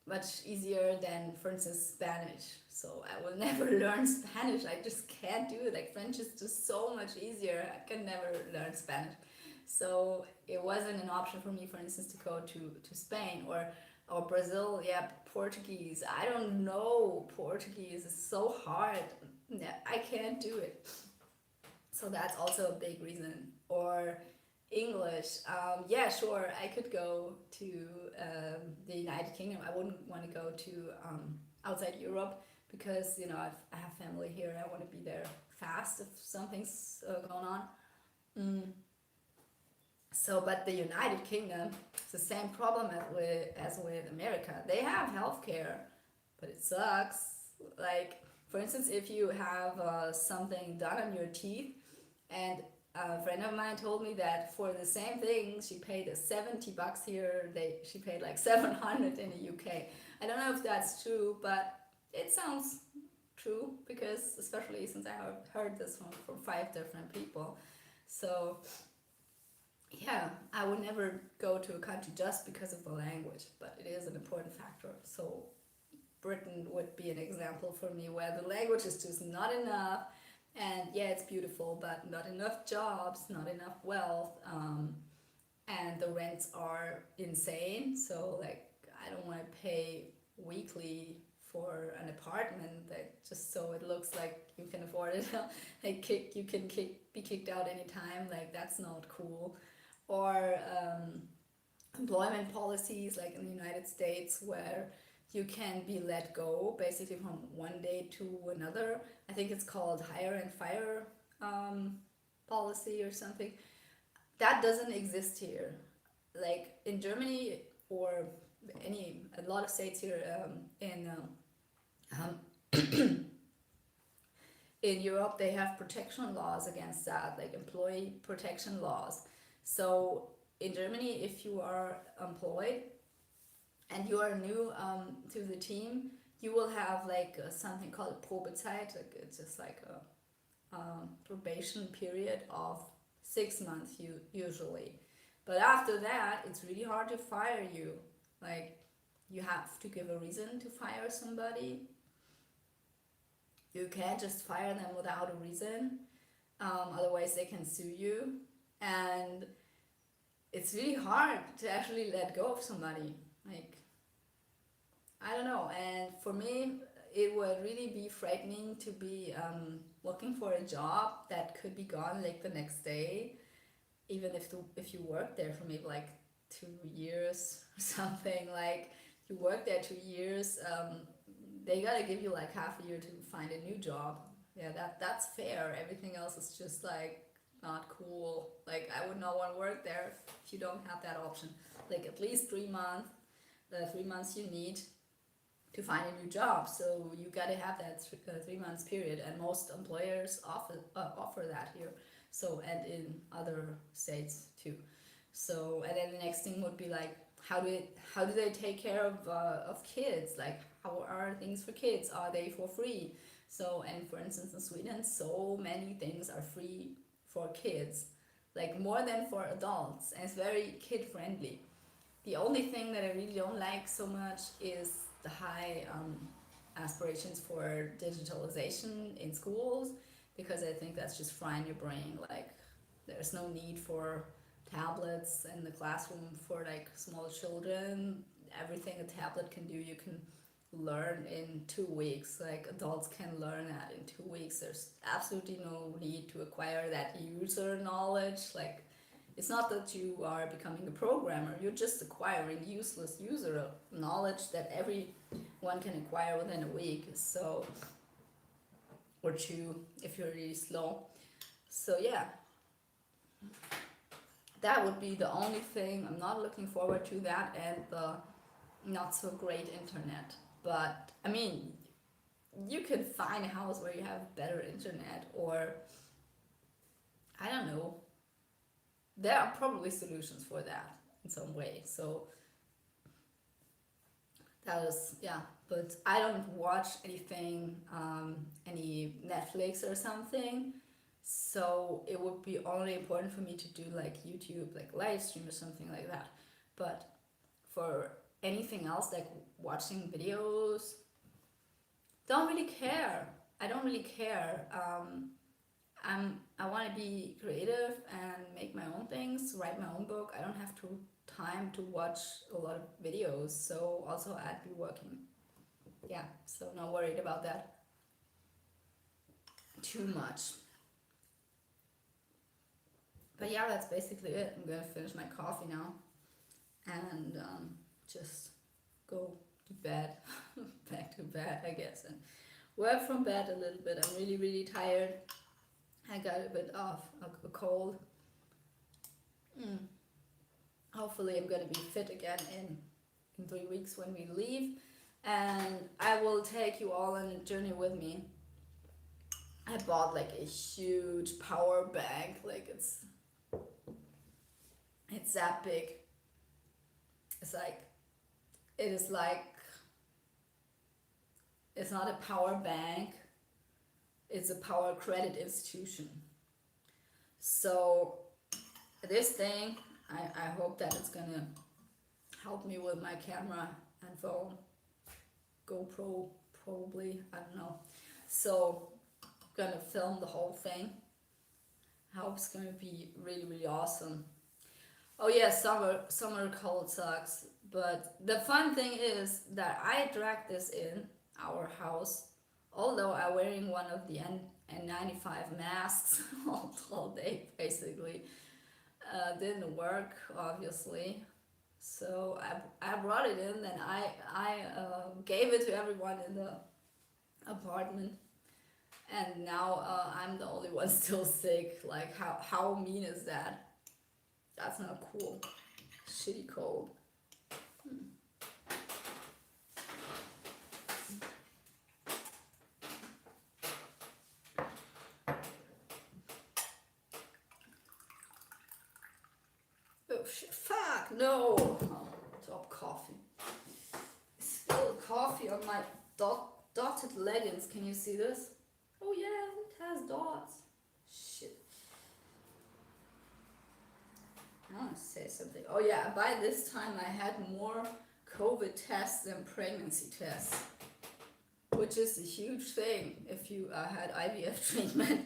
much easier than, for instance, Spanish. So I will never learn Spanish. I just can't do it. Like French is just so much easier. I can never learn Spanish. So it wasn't an option for me, for instance, to go to Spain or Brazil. Yeah, Portuguese. I don't know Portuguese. It's so hard. Yeah, I can't do it. So that's also a big reason. Or English. Yeah, sure, I could go to the United Kingdom. I wouldn't want to go to outside Europe because I have family here. I want to be there fast if something's going on. Mm. So, but the United Kingdom, it's the same problem as with America. They have healthcare, but it sucks. Like, for instance, if you have something done on your teeth, and a friend of mine told me that for the same thing, she paid $70 here. She paid like 700 in the UK. I don't know if that's true, but it sounds true because especially since I have heard this from 5 different people. So yeah, I would never go to a country just because of the language, but it is an important factor. So Britain would be an example for me where the language is just not enough, and yeah, it's beautiful, but not enough jobs, not enough wealth, and the rents are insane. So like, I don't want to pay weekly for an apartment that just so it looks like you can afford it. Like you can be kicked out anytime. Like that's not cool. Or employment policies like in the United States where you can be let go basically from one day to another. I think it's called hire and fire policy or something. That doesn't exist here. Like in Germany or a lot of states here in Europe, they have protection laws against that, like employee protection laws. So in Germany, if you are employed and you are new to the team, you will have like something called Probezeit. Like it's just like a probation period of 6 months usually. But after that, it's really hard to fire you. Like you have to give a reason to fire somebody. You can't just fire them without a reason. Otherwise, they can sue you. And it's really hard to actually let go of somebody. Like, I don't know. And for me, it would really be frightening to be looking for a job that could be gone like the next day, even if you work there for maybe like 2 years or something. Like, you work there 2 years, they gotta give you like half a year to find a new job. Yeah, that's fair. Everything else is just like not cool. Like I would not want to work there if you don't have that option. Like at least 3 months, the 3 months you need to find a new job. So you gotta have that 3 months period, and most employers offer that here. So and in other states too. So and then the next thing would be like how do they take care of kids? Like how are things for kids? Are they for free? So and for instance in Sweden, so many things are free for kids, like more than for adults, and it's very kid friendly. The only thing that I really don't like so much is the high aspirations for digitalization in schools, because I think that's just frying your brain. Like there's no need for tablets in the classroom for like small children. Everything a tablet can do, you can learn in 2 weeks. Like adults can learn that in 2 weeks. There's absolutely no need to acquire that user knowledge. Like it's not that you are becoming a programmer, you're just acquiring useless user knowledge that everyone can acquire within a week. So or two if you're really slow. So yeah, that would be the only thing. I'm not looking forward to that, and the not so great internet. But I mean, you can find a house where you have better internet, or I don't know. There are probably solutions for that in some way. So That is, yeah. But I don't watch anything, any Netflix or something. So it would be only important for me to do like YouTube, like live stream or something like that. But for anything else, like watching videos, don't really care. I don't really care. I want to be creative and make my own things, write my own book. I don't have to time to watch a lot of videos, so also I'd be working. Yeah, so not worried about that too much. But yeah, that's basically it. I'm gonna finish my coffee now and just go to bed, back to bed, I guess, and work from bed a little bit. I'm really, really tired. I got a bit of a cold. Mm. Hopefully, I'm gonna be fit again in 3 weeks when we leave, and I will take you all on a journey with me. I bought like a huge power bank, like it's that big. It's like it is like it's not a power bank. It's a power credit institution. So this thing, I hope that it's gonna help me with my camera and phone. GoPro, probably, I don't know. So I'm gonna film the whole thing. I hope it's gonna be really, really awesome. Oh yeah, summer cold sucks. But the fun thing is that I dragged this in our house, although I'm wearing one of the N95 masks all day basically. Didn't work obviously. So I brought it in and I gave it to everyone in the apartment. And now I'm the only one still sick. Like how mean is that? That's not cool. Shitty cold. Oh shit! Fuck no! Oh, top coffee. Spilled coffee on my dotted leggings. Can you see this? Oh yeah, it has dots. Shit. I want to say something. Oh yeah, by this time I had more COVID tests than pregnancy tests, which is a huge thing if you had IVF treatment.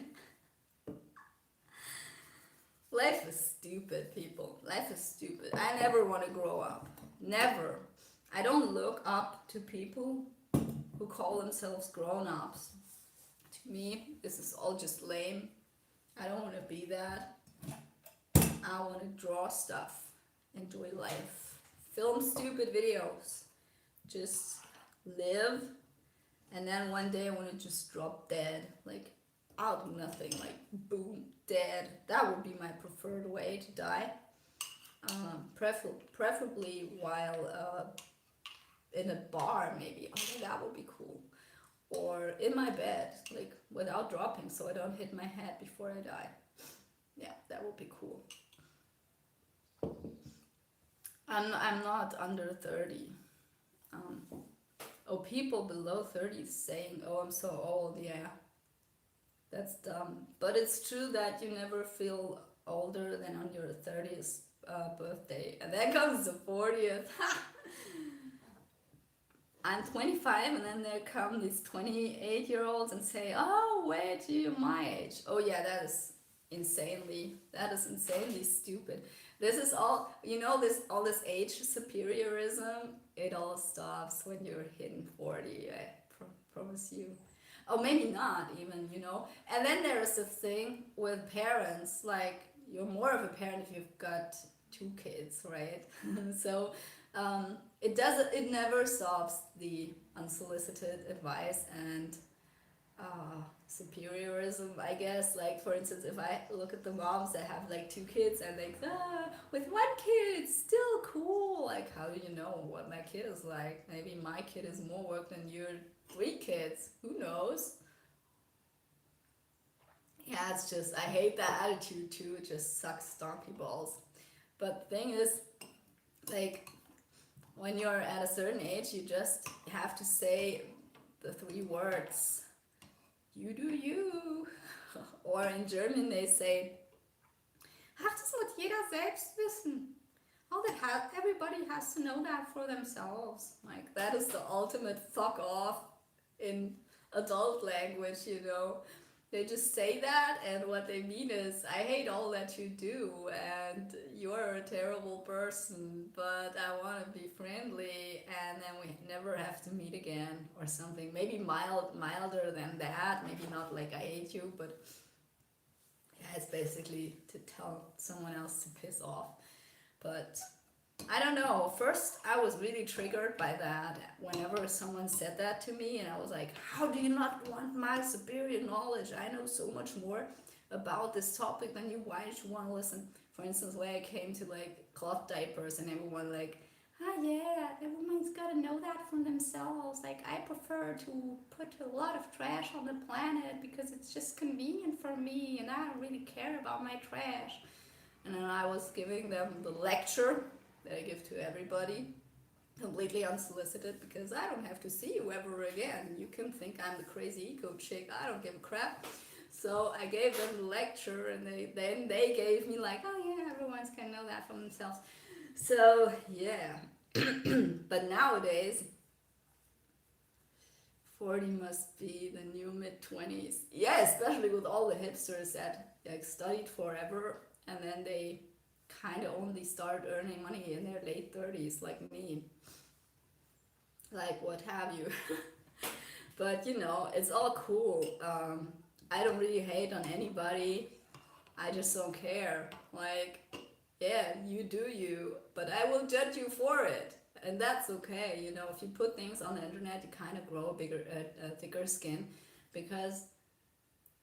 Life is stupid, people. Life is stupid. I never want to grow up. Never. I don't look up to people who call themselves grown-ups. To me, this is all just lame. I don't want to be that. I want to draw stuff, enjoy life, film stupid videos, just live, and then one day I want to just drop dead, like out of nothing, like boom, dead. That would be my preferred way to die. Preferably while in a bar, maybe. Oh, that would be cool. Or in my bed, like without dropping, so I don't hit my head before I die. Yeah, that would be cool. I'm not under 30. Um, oh, people below 30 saying, "Oh, I'm so old." Yeah, that's dumb. But it's true that you never feel older than on your 30th birthday, and then comes the 40th. I'm 25, and then there come these 28-year-olds and say, "Oh, wait, you're my age." Oh yeah, that is insanely stupid. This is all, this all this age superiorism. It all stops when you're hitting 40. I promise you. Oh, maybe not even. And then there's the thing with parents, like you're more of a parent if you've got two kids, right? So it never stops the unsolicited advice and superiorism, I guess. Like, for instance, if I look at the moms that have like two kids and like, with one kid, still cool. Like, how do you know what my kid is like? Maybe my kid is more work than your 3 kids. Who knows? Yeah, it's just, I hate that attitude too. It just sucks donkey balls. But the thing is, like, when you're at a certain age, you just have to say the three words, you do you. Or in German they say, ach, das muss jeder selbst wissen. Oh, everybody has to know that for themselves. Like, that is the ultimate fuck off in adult language, you know. They just say that, and what they mean is, I hate all that you do, and you're a terrible person, but I want to be friendly, and then we never have to meet again, or something. Maybe milder than that. Maybe not like I hate you, but yeah, it's basically to tell someone else to piss off. But I don't know. First, I was really triggered by that whenever someone said that to me, and I was like, how do you not want my superior knowledge? I know so much more about this topic than you. Why don't you want to listen? For instance, when I came to like cloth diapers, and everyone like, ah, yeah, everyone's got to know that for themselves. Like, I prefer to put a lot of trash on the planet because it's just convenient for me, and I don't really care about my trash. And then I was giving them the lecture that I give to everybody, completely unsolicited, because I don't have to see you ever again. You can think I'm the crazy eco chick. I don't give a crap. So I gave them the lecture, and they gave me like, oh yeah, everyone's can know that for themselves. So yeah, but nowadays, 40 must be the new mid-20s. Yeah, especially with all the hipsters that like studied forever, and then they kind of only start earning money in their late 30s, like me. Like, what have you. But you know, it's all cool. I don't really hate on anybody. I just don't care. Like, yeah, you do you, but I will judge you for it. And that's okay. You know, if you put things on the internet, you kind of grow a thicker skin, because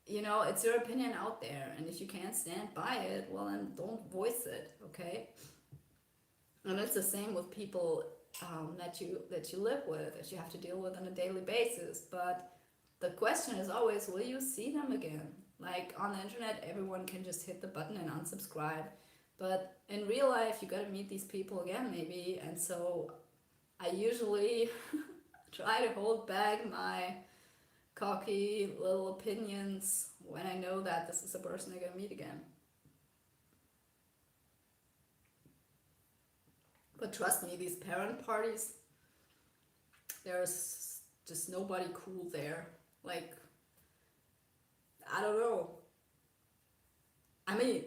you know, it's your opinion out there, and if you can't stand by it, well, then don't voice it, okay? And it's the same with people that you live with, that you have to deal with on a daily basis. But the question is always, will you see them again? Like, on the internet, everyone can just hit the button and unsubscribe, but in real life, you gotta meet these people again, maybe. And so I usually try to hold back my cocky little opinions when I know that this is a person I'm gonna meet again. But trust me, these parent parties, there's just nobody cool there. Like, I don't know. I mean,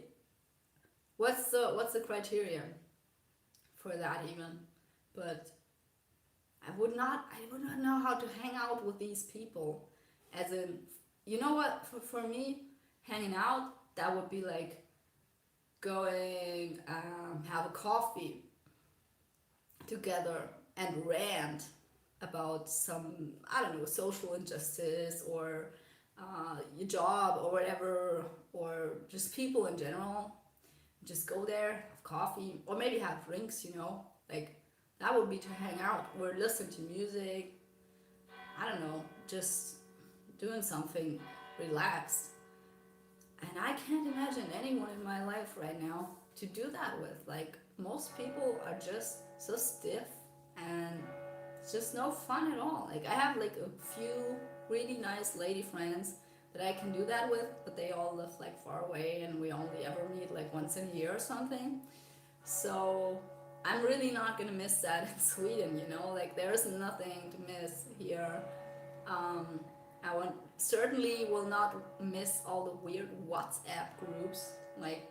what's the criterion for that even? But I would not know how to hang out with these people. As in, you know what? For me, hanging out, that would be like going have a coffee together and rant about some, I don't know, social injustice, or your job or whatever, or just people in general. Just go there, have coffee, or maybe have drinks, you know, like, that would be to hang out or listen to music. I don't know, just doing something relaxed. And I can't imagine anyone in my life right now to do that with. Like, most people are just so stiff, and it's just no fun at all. Like, I have like a few really nice lady friends that I can do that with, but they all live like far away, and we only ever meet like once in a year or something. So I'm really not gonna miss that in Sweden, you know? Like, there's nothing to miss here. Um, certainly will not miss all the weird WhatsApp groups. Like,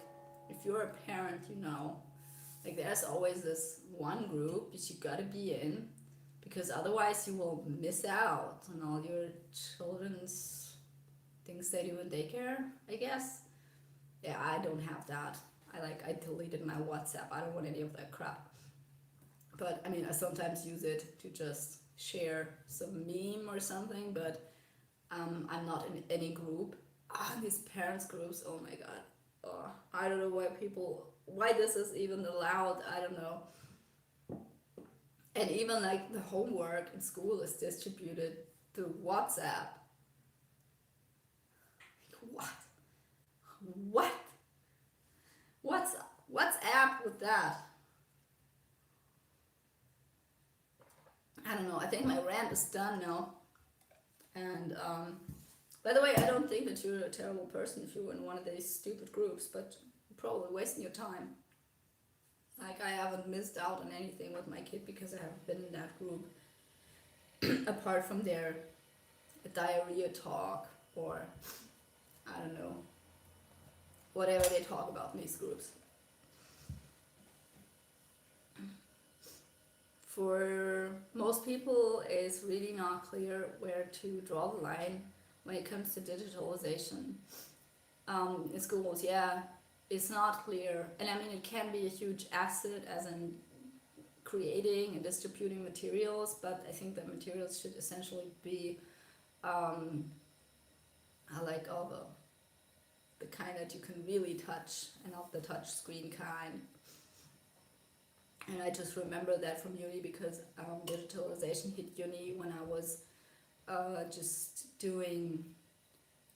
if you're a parent, you know, like, there's always this one group that you gotta be in, because otherwise you will miss out on all your children's things they do in daycare, I guess. Yeah, I don't have that. I deleted my WhatsApp. I don't want any of that crap. But I mean, I sometimes use it to just share some meme or something, but I'm not in any group. These parents groups, oh my god. I don't know why this is even allowed. I don't know. And even like the homework in school is distributed through WhatsApp. What? What? What's up with that? don't know, I think my rant is done now. And by the way, I don't think that you're a terrible person if you're in one of these stupid groups, but you're probably wasting your time. Like, I haven't missed out on anything with my kid because I haven't been in that group, apart from their diarrhea talk, or I don't know, whatever they talk about in these groups. For most people, it's really not clear where to draw the line when it comes to digitalization in schools. Yeah, it's not clear. And I mean, it can be a huge asset as in creating and distributing materials, but I think that materials should essentially be like of the kind that you can really touch and not the touch screen kind. And I just remember that from uni because digitalization hit uni when I was just doing,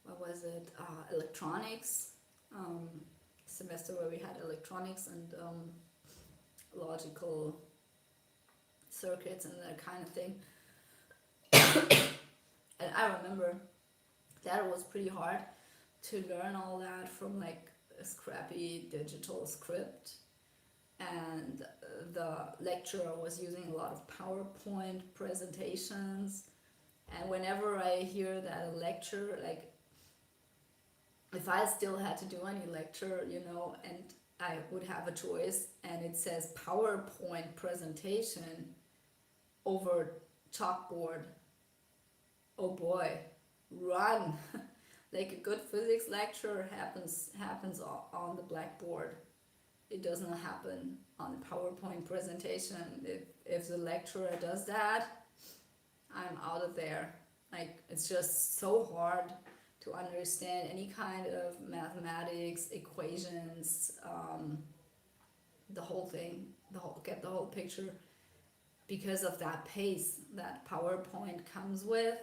what was it, electronics, semester where we had electronics and logical circuits and that kind of thing. And I remember that it was pretty hard to learn all that from like a scrappy digital script. And the lecturer was using a lot of PowerPoint presentations. And whenever I hear that a lecture, like if I still had to do any lecture, you know, and I would have a choice and it says PowerPoint presentation over chalkboard, oh boy, run. Like a good physics lecture happens on the blackboard. It doesn't happen on the PowerPoint presentation. If the lecturer does that, I'm out of there. Like, it's just so hard to understand any kind of mathematics, equations, the whole thing, get the whole picture, because of that pace that PowerPoint comes with.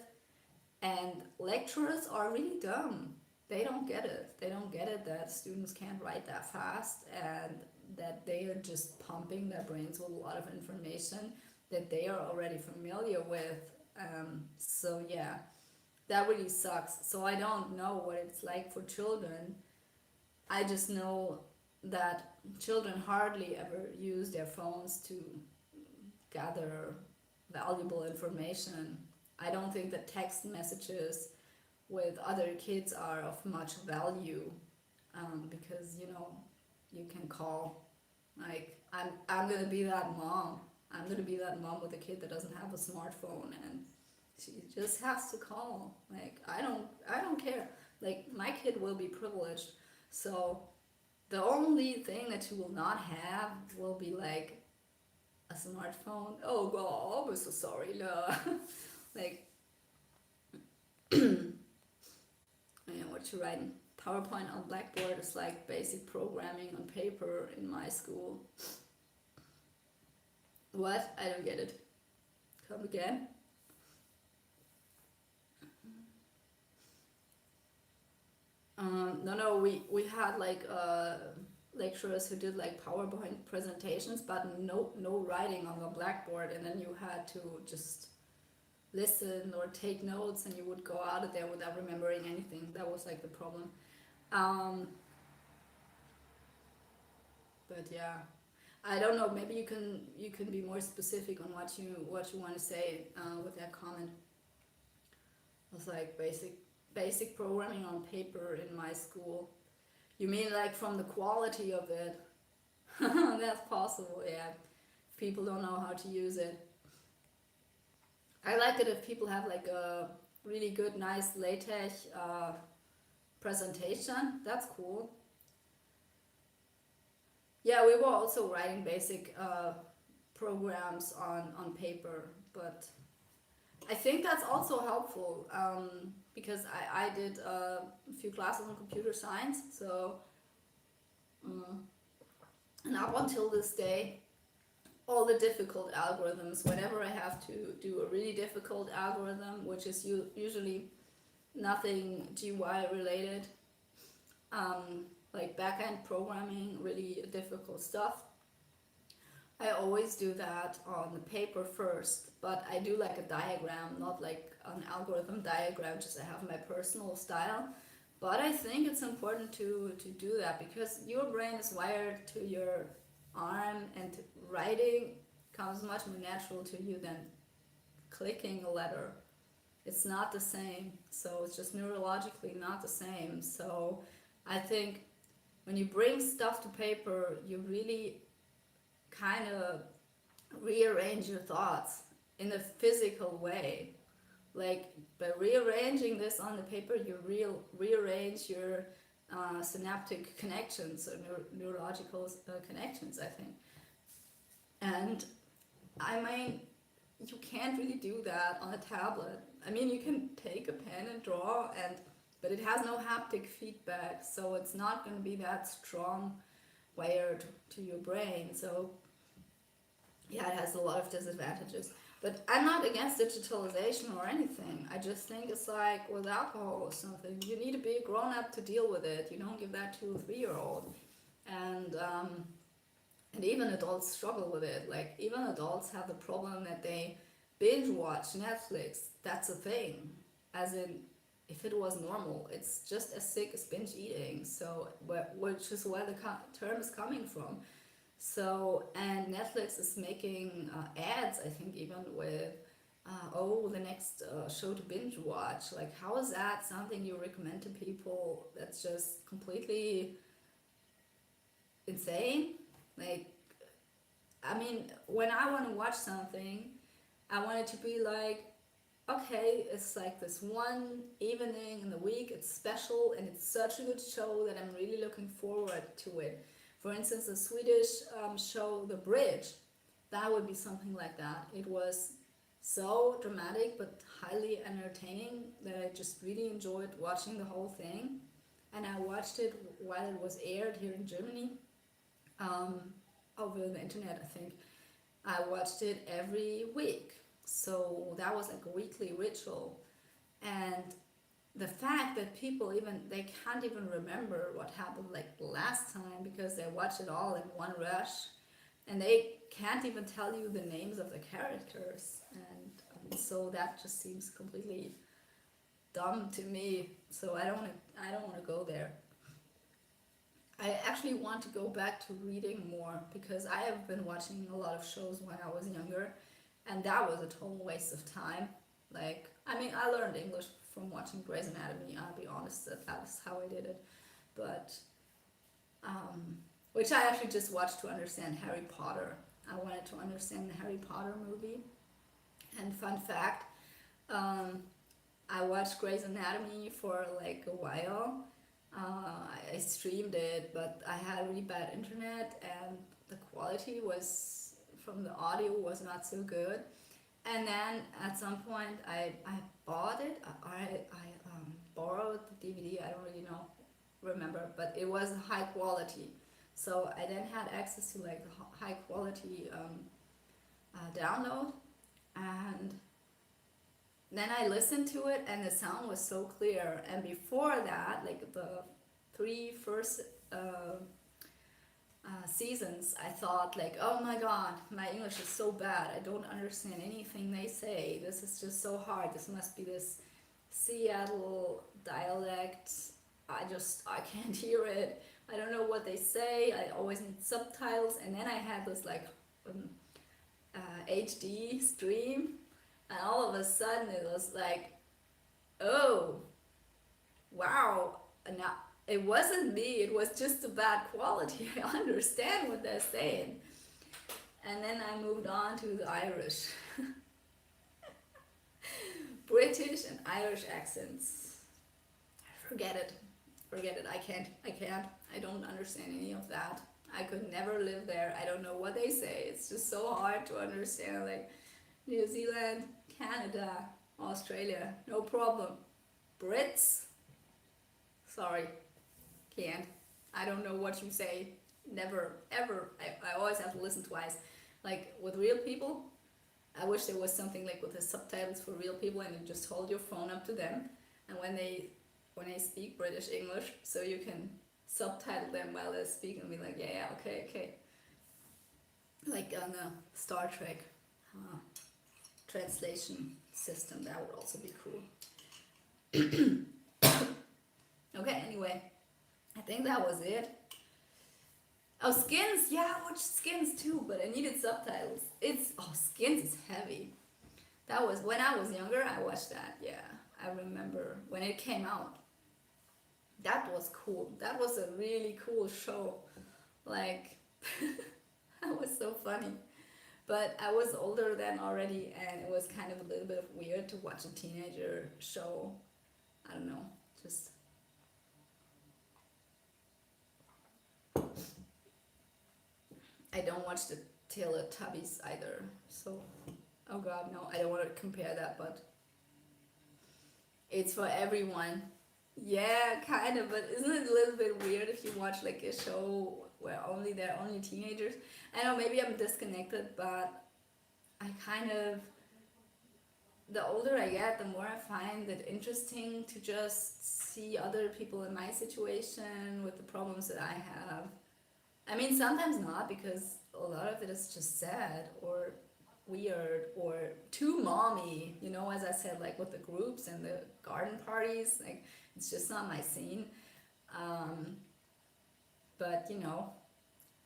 And lecturers are really dumb. They don't get it. They don't get it that students can't write that fast and that they are just pumping their brains with a lot of information that they are already familiar with. So yeah, that really sucks. So I don't know what it's like for children. I just know that children hardly ever use their phones to gather valuable information. I don't think that text messages with other kids are of much value, because you know you can call, like I'm gonna be that mom. I'm gonna be that mom with a kid that doesn't have a smartphone and she just has to call. Like I don't care. Like my kid will be privileged, so the only thing that she will not have will be like a smartphone. Oh God, I'm so sorry. No. Like what you write in PowerPoint on Blackboard is like basic programming on paper in my school. What? I don't get it. Come again? No, we had like lecturers who did like PowerPoint presentations, but no writing on the Blackboard, and then you had to just listen or take notes, and you would go out of there without remembering anything. That was like the problem. But yeah, I don't know. Maybe you can be more specific on what you want to say with that comment. It was like basic programming on paper in my school. You mean like from the quality of it? That's possible. Yeah, if people don't know how to use it. I like it if people have like a really good, nice LaTeX presentation. That's cool. Yeah, we were also writing basic programs on paper, but I think that's also helpful because I did a few classes on computer science, so and up until this day, all the difficult algorithms, whenever I have to do a really difficult algorithm, which is usually nothing GUI related, like backend programming, really difficult stuff, I always do that on the paper first, but I do like a diagram, not like an algorithm diagram, just I have my personal style. But I think it's important to do that because your brain is wired to your arm, and writing comes much more natural to you than clicking a letter. It's not the same, so it's just neurologically not the same. So I think when you bring stuff to paper, you really kind of rearrange your thoughts in a physical way. Like by rearranging this on the paper, you rearrange your synaptic connections or neurological connections, I think. And I mean, you can't really do that on a tablet. I mean, you can take a pen and draw, and but it has no haptic feedback, so it's not going to be that strong wired to your brain. So yeah, it has a lot of disadvantages. But I'm not against digitalization or anything. I just think it's like with alcohol or something. You need to be a grown up to deal with it. You don't give that to a 3 year old. And even adults struggle with it. Like even adults have the problem that they binge watch Netflix. That's a thing. As in, if it was normal, it's just as sick as binge eating. So, which is where the term is coming from. So, and Netflix is making ads, I think, even with, oh, the next show to binge watch. Like, how is that something you recommend to people? That's just completely insane. Like, I mean, when I want to watch something, I want it to be like, okay, it's like this one evening in the week, it's special, and it's such a good show that I'm really looking forward to it. For instance, the Swedish show The Bridge, that would be something like that. It was so dramatic but highly entertaining that I just really enjoyed watching the whole thing. And I watched it while it was aired here in Germany, um, over the internet, I think. I watched it every week. So that was like a weekly ritual. And the fact that people even they can't even remember what happened like the last time because they watch it all in one rush, and they can't even tell you the names of the characters, and so that just seems completely dumb to me. So I don't want to go there. I actually want to go back to reading more because I have been watching a lot of shows when I was younger, and that was a total waste of time. Like, I mean, I learned English from watching Grey's Anatomy. I'll be honest, that's how I did it. But, which I actually just watched to understand Harry Potter. I wanted to understand the Harry Potter movie. And fun fact, um, I watched Grey's Anatomy for like a while. I streamed it, but I had really bad internet, and the quality was from the audio was not so good. And then at some point, I bought it. I borrowed the DVD. I don't really know, remember, but it was high quality. So I then had access to like high quality download, and then I listened to it, and the sound was so clear. And before that, like the three first seasons, I thought like, oh my god, my English is so bad. I don't understand anything they say. This is just so hard. This must be this Seattle dialect. I can't hear it. I don't know what they say. I always need subtitles. And then I had this like um, HD stream, and all of a sudden it was like, oh wow, and now it wasn't me, it was just a bad quality. I understand what they're saying. And then I moved on to the Irish. British and Irish accents. Forget it. Forget it. I can't. I don't understand any of that. I could never live there. I don't know what they say. It's just so hard to understand. Like New Zealand, Canada, Australia, no problem. Brits, sorry, can't. I don't know what you say. Never, ever. I always have to listen twice. Like with real people, I wish there was something like with the subtitles for real people, and you just hold your phone up to them, and when they speak British English, so you can subtitle them while they speak and be like, yeah, yeah, okay, okay. like on a Star Trek uh, translation system. That would also be cool. Okay, anyway, I think that was it. Oh, Skins, yeah, I watched Skins too, but I needed subtitles. Skins is heavy. That was when I was younger. I watched that. Yeah, I remember when it came out. That was cool. That was a really cool show. Like, that was so funny. But I was older then already, and it was kind of a little bit weird to watch a teenager show. I don't know, just I don't watch the Teletubbies either. So, oh god, no, I don't want to compare that, but it's for everyone. Yeah, kind of, but isn't it a little bit weird if you watch like a show where they're only teenagers? I know maybe I'm disconnected, but I kind of the older I get, the more I find it interesting to just see other people in my situation with the problems that I have. I mean, sometimes not because a lot of it is just sad or weird or too mommy, as I said, like with the groups and the garden parties, like it's just not my scene. Um, but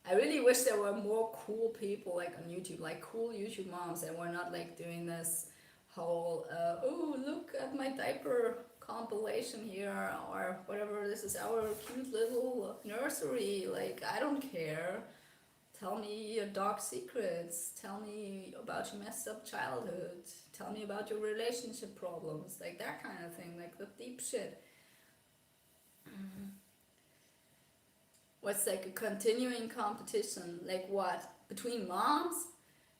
I really wish there were more cool people like on YouTube, like cool YouTube moms that were not like doing this whole, oh, look at my diaper compilation here or whatever. This is our cute little nursery. Like, I don't care. Tell me your dark secrets. Tell me about your messed up childhood. Tell me about your relationship problems. Like that kind of thing, like the deep shit. What's like a continuing competition? Like what? Between moms?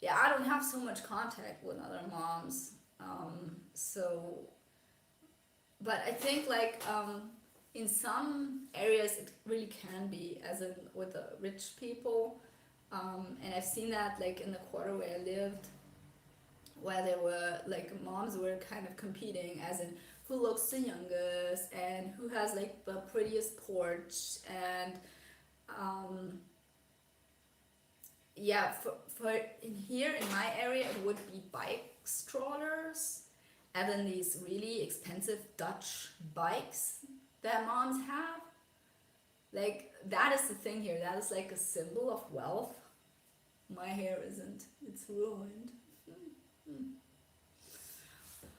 Yeah, I don't have so much contact with other moms. So, but I think like in some areas it really can be, as in with the rich people. And I've seen that like in the quarter where I lived, where there were like moms were kind of competing, as in who looks the youngest and who has like the prettiest porch and yeah, for in here in my area it would be bike strollers and then these really expensive Dutch bikes that moms have. Like that is the thing here. That is like a symbol of wealth. My hair isn't. It's ruined.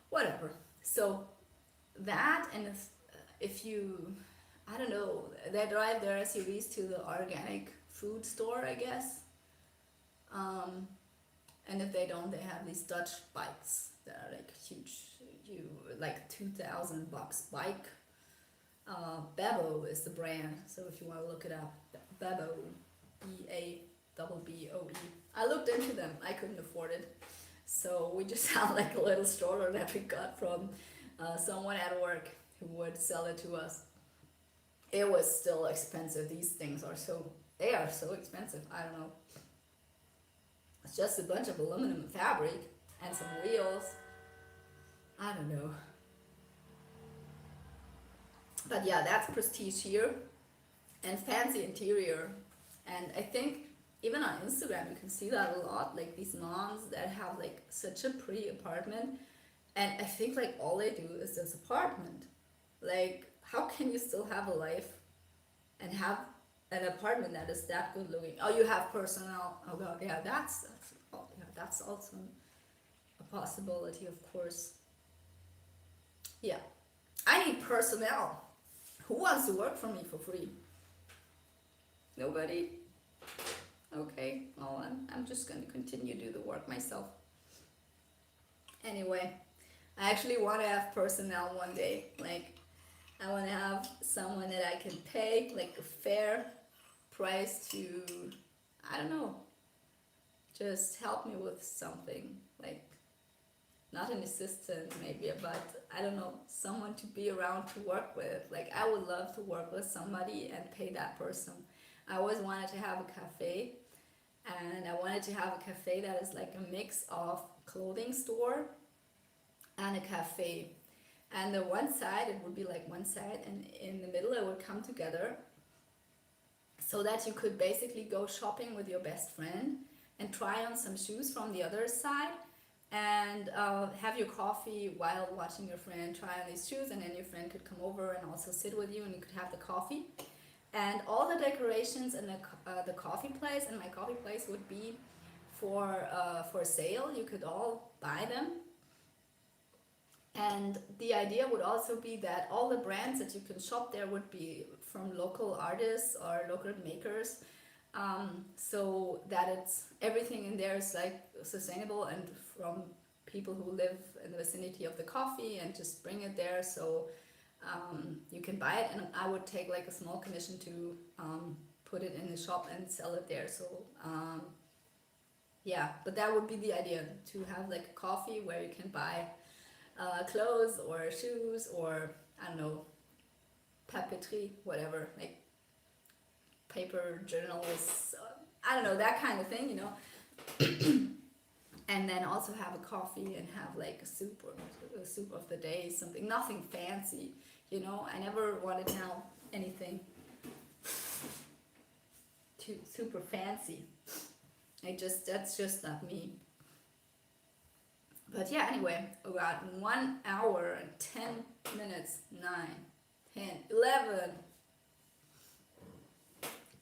Whatever. So that, and if you, I don't know, they drive their SUVs to the organic food store, I guess. And if they don't, they have these Dutch bikes that are like huge, like $2,000 bike. Bebo is the brand, so if you want to look it up, Bebo, Beboe. I looked into them. I couldn't afford it, so we just had like a little stroller that we got from someone at work who would sell it to us. It was still expensive. These things are they are so expensive. I don't know. It's just a bunch of aluminum fabric and some wheels. I don't know. But yeah, that's prestige here and fancy interior. And I think even on Instagram you can see that a lot, like these moms that have like such a pretty apartment, and I think like all they do is this apartment. Like how can you still have a life and have an apartment that is that good looking? Oh, you have personnel. Oh god, yeah, that's also a possibility, of course. Yeah, I need personnel. Who wants to work for me for free? Nobody? Okay, well, I'm just going to continue to do the work myself. Anyway, I actually want to have personnel one day. Like, I want to have someone that I can pay, like, a fair price to, I don't know, just help me with something. Like, not an assistant maybe, but I don't know, someone to be around to work with. Like I would love to work with somebody and pay that person. I always wanted to have a cafe, and I wanted to have a cafe that is like a mix of clothing store and a cafe. And the one side, it would be like one side, and in the middle it would come together so that you could basically go shopping with your best friend, and try on some shoes from the other side, and have your coffee while watching your friend try on these shoes, and then your friend could come over and also sit with you, and you could have the coffee. And all the decorations in the coffee place, and my coffee place would be for sale. You could all buy them, and the idea would also be that all the brands that you can shop there would be from local artists or local makers, so that it's everything in there is like sustainable and from people who live in the vicinity of the coffee, and just bring it there. So you can buy it, and I would take like a small commission to put it in the shop and sell it there. So yeah, but that would be the idea, to have like a coffee where you can buy clothes or shoes, or I don't know, papeterie, whatever, like paper journals, I don't know, that kind of thing, you know. And then also have a coffee and have like a soup, or a soup of the day, something, nothing fancy, you know. I never wanted to have anything too super fancy. That's just not me. But yeah, anyway, about 1 hour and 10 minutes, 9, 10, 11.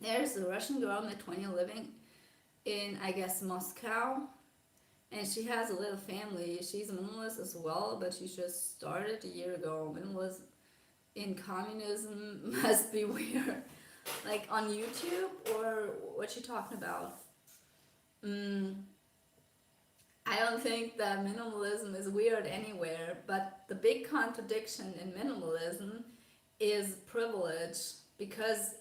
There's a Russian girl in the 20 living in, I guess, Moscow. And she has a little family. She's a minimalist as well, but she just started a year ago. Minimalism in communism must be weird. Like on YouTube, or what you talking about? I don't think that minimalism is weird anywhere, but the big contradiction in minimalism is privilege, because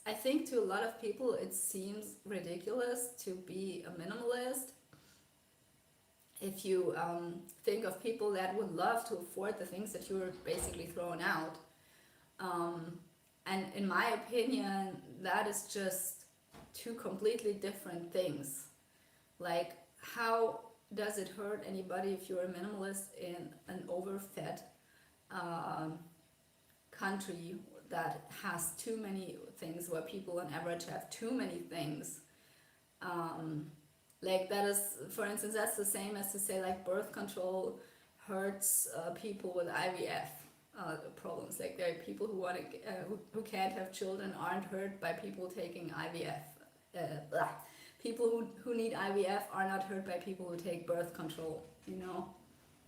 I think to a lot of people it seems ridiculous to be a minimalist. If you think of people that would love to afford the things that you're basically throwing out. And in my opinion, that is just two completely different things. Like, how does it hurt anybody if you're a minimalist in an overfed country that has too many things, where people on average have too many things? Like, that is, for instance, that's the same as to say like birth control hurts people with IVF problems. Like, there are people who want to who can't have children aren't hurt by people taking IVF. People who need IVF are not hurt by people who take birth control. You know,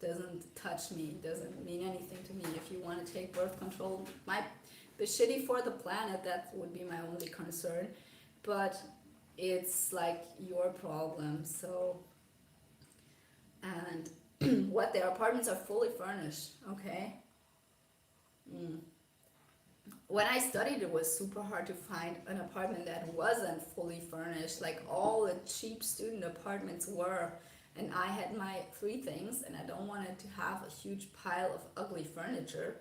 doesn't touch me, doesn't mean anything to me. If you want to take birth control, might be shitty for the planet. That would be my only concern. But it's like your problem. So, and what, their apartments are fully furnished, okay? When I studied, it was super hard to find an apartment that wasn't fully furnished. Like, all the cheap student apartments were, and I had my 3 things, and I don't want it to have a huge pile of ugly furniture.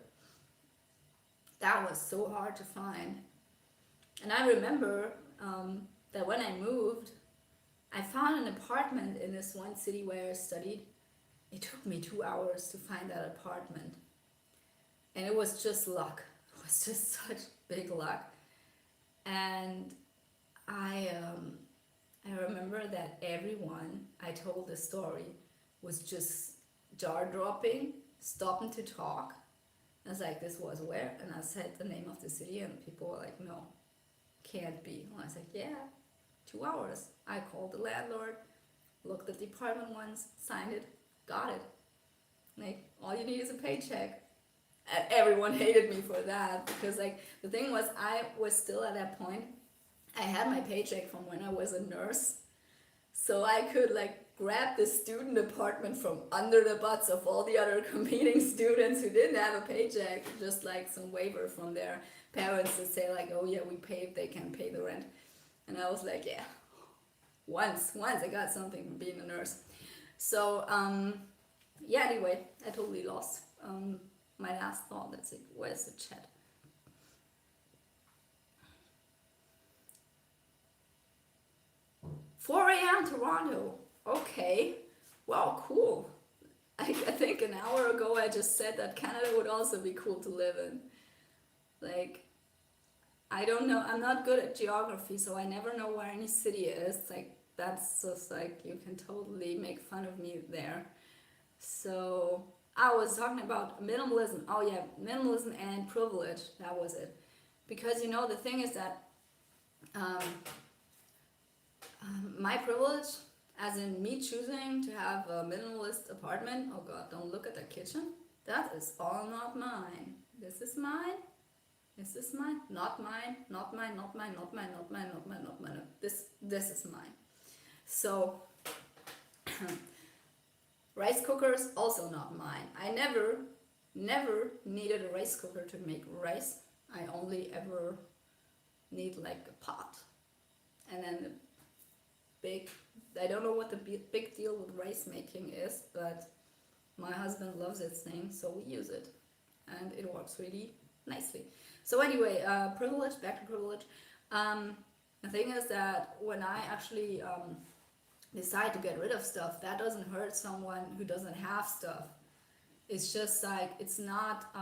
That was so hard to find. And I remember that when I moved, I found an apartment in this one city where I studied. It took me 2 hours to find that apartment. And it was just luck. It was just such big luck. And I remember that everyone I told the story was just jaw dropping, stopping to talk. I was like, this was where? And I said the name of the city, and people were like, no, can't be. And I was like, yeah, 2 hours. I called the landlord, looked at the apartment once, signed it, got it. Like, all you need is a paycheck. And everyone hated me for that, because like, the thing was, I was still at that point, I had my paycheck from when I was a nurse, so I could like grab the student apartment from under the butts of all the other competing students who didn't have a paycheck, just like some waiver from their parents to say like, oh yeah, we pay if they can pay the rent. And I was like, yeah, once I got something from being a nurse. So yeah, anyway, I totally lost my last thought. Let's see, where's the chat? "4 a.m. Toronto." Okay, wow, cool. I think an hour ago I just said that Canada would also be cool to live in. Like, I don't know, I'm not good at geography, so I never know where any city is. Like, that's just like, you can totally make fun of me there. So I was talking about minimalism. Oh yeah, minimalism and privilege. That was it. Because the thing is that um, my privilege, as in me choosing to have a minimalist apartment. Oh God, don't look at the kitchen. That is all not mine. This is mine. Is this mine? Not mine. Not mine. Not mine. Not mine. Not mine. Not mine. Not mine. This is mine. So rice cookers also not mine. I never needed a rice cooker to make rice. I only ever need like a pot, and then the big. I don't know what the big deal with rice making is, but my husband loves this thing, so we use it, and it works really nicely. So anyway, privilege. Back to privilege. The thing is that when I actually decide to get rid of stuff, that doesn't hurt someone who doesn't have stuff. It's just like, it's not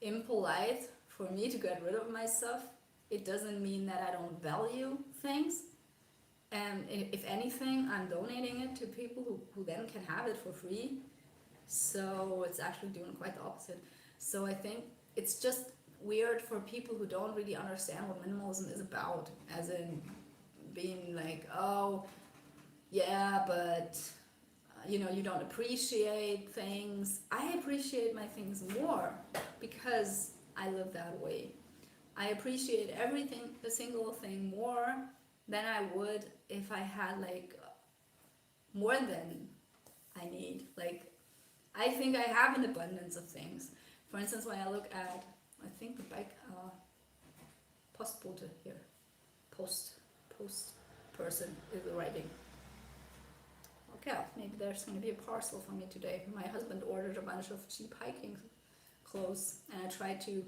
impolite for me to get rid of my stuff. It doesn't mean that I don't value things. And if anything, I'm donating it to people who then can have it for free. So it's actually doing quite the opposite. So I think it's just weird for people who don't really understand what minimalism is about, as in being like, oh yeah, but you don't appreciate things. I appreciate my things more because I live that way. I appreciate everything, a single thing, more than I would if I had like more than I need. Like, I think I have an abundance of things. For instance, when I look at, I think the bike postbote here, post person is writing. Okay, maybe there's going to be a parcel for me today. My husband ordered a bunch of cheap hiking clothes, and I tried to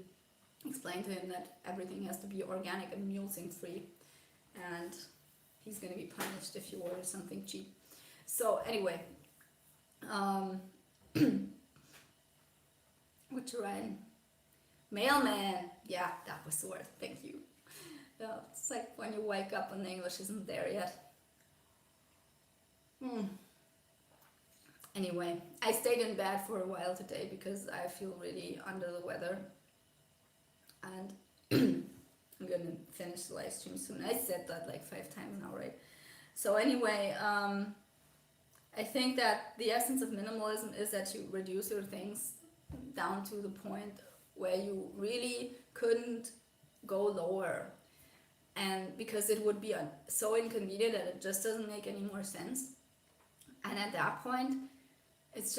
explain to him that everything has to be organic and mulesing free, and he's going to be punished if you order something cheap. So anyway, what to write? Mailman. Yeah, that was the word. Thank you. It's like when you wake up and the English isn't there yet. Anyway, I stayed in bed for a while today because I feel really under the weather, and I'm gonna finish the live stream soon. I said that like 5 times now, right? So anyway, I think that the essence of minimalism is that you reduce your things down to the point where you really couldn't go lower, and because it would be so inconvenient that it just doesn't make any more sense. And at that point, it's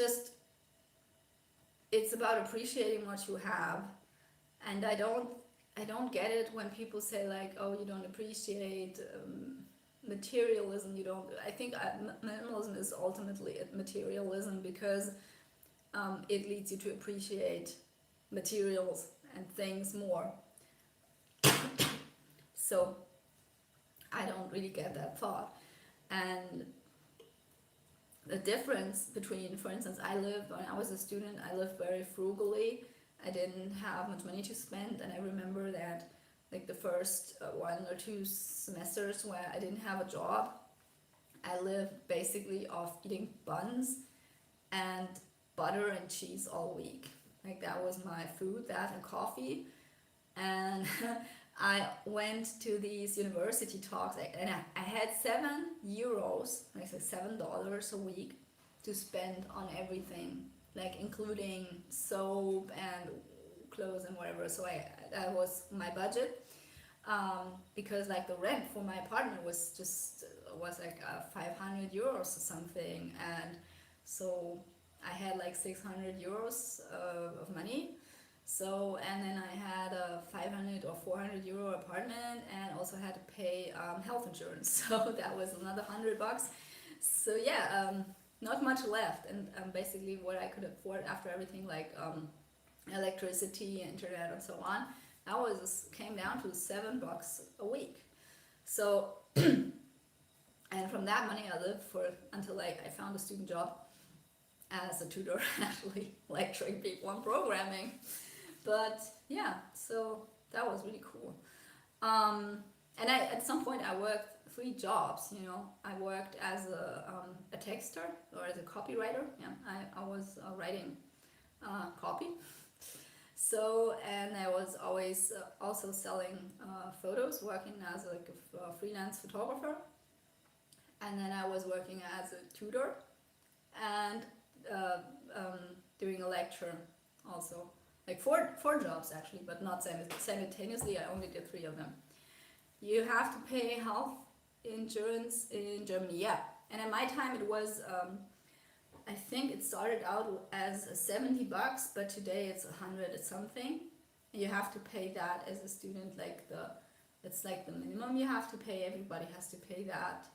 about appreciating what you have. And I don't get it when people say like, oh, you don't appreciate materialism. You don't. I think minimalism is ultimately materialism, because it leads you to appreciate materials and things more. So I don't really get that thought. And the difference between, for instance, when I was a student, I lived very frugally. I didn't have much money to spend, and I remember that like the first 1 or 2 semesters where I didn't have a job, I lived basically off eating buns and butter and cheese all week. Like, that was my food, that and coffee. And I went to these university talks, and I had €7, like $7 a week to spend on everything, like including soap and clothes and whatever. So that was my budget, because like the rent for my apartment was like €500 or something, and so I had like €600 of money. So, and then I had a 500 or 400 euro apartment, and also had to pay health insurance. So that was another $100. So yeah, not much left. And basically what I could afford after everything, like electricity, internet, and so on, that came down to $7 a week. So, and from that money I lived until like I found a student job as a tutor, actually lecturing people on programming. But yeah, so that was really cool. And at some point I worked free jobs. You know, I worked as a texter or as a copywriter. Yeah, I was writing copy. So, and I was always also selling photos, working as like a freelance photographer. And then I was working as a tutor and uh, um, doing a lecture also. Like four jobs actually, but not simultaneously. I only did three of them. You have to pay health insurance in Germany, yeah. And at my time, it was I think it started out as 70 bucks, but today it's 100 and something. You have to pay that as a student, like it's like the minimum you have to pay. Everybody has to pay that.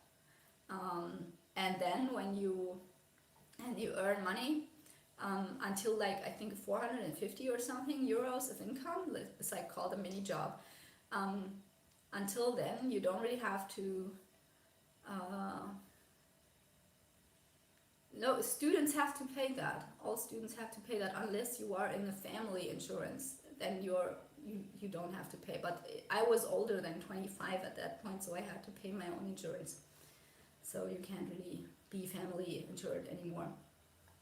And then when you earn money, until like I think 450 or something euros of income, it's like called a mini job. Um, until then, you don't really have to. Uh, no, students have to pay that. All students have to pay that unless you are in a family insurance. Then you don't have to pay. But I was older than 25 at that point, so I had to pay my own insurance. So you can't really be family insured anymore.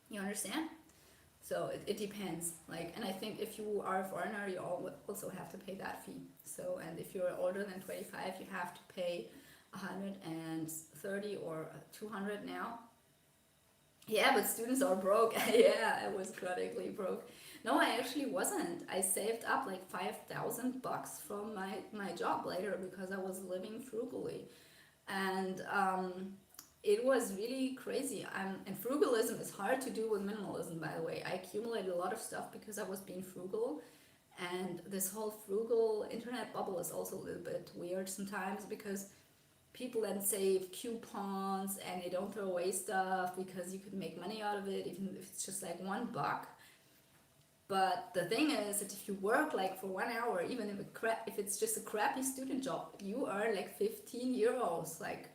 You understand? So it depends. Like, and I think if you are a foreigner, you also have to pay that fee. So, and if you're older than 25, you have to pay 130 or 200 now. Yeah, but students are broke. Yeah, I was chronically broke. No, I actually wasn't. I saved up like 5,000 bucks from my job later because I was living frugally. And it was really crazy. And frugalism is hard to do with minimalism, by the way. I accumulated a lot of stuff because I was being frugal. And this whole frugal internet bubble is also a little bit weird sometimes because people then save coupons and they don't throw away stuff because you could make money out of it, even if it's just like $1. But the thing is that if you work like for 1 hour, even if it's just a crappy student job, you earn like 15 euros. Like,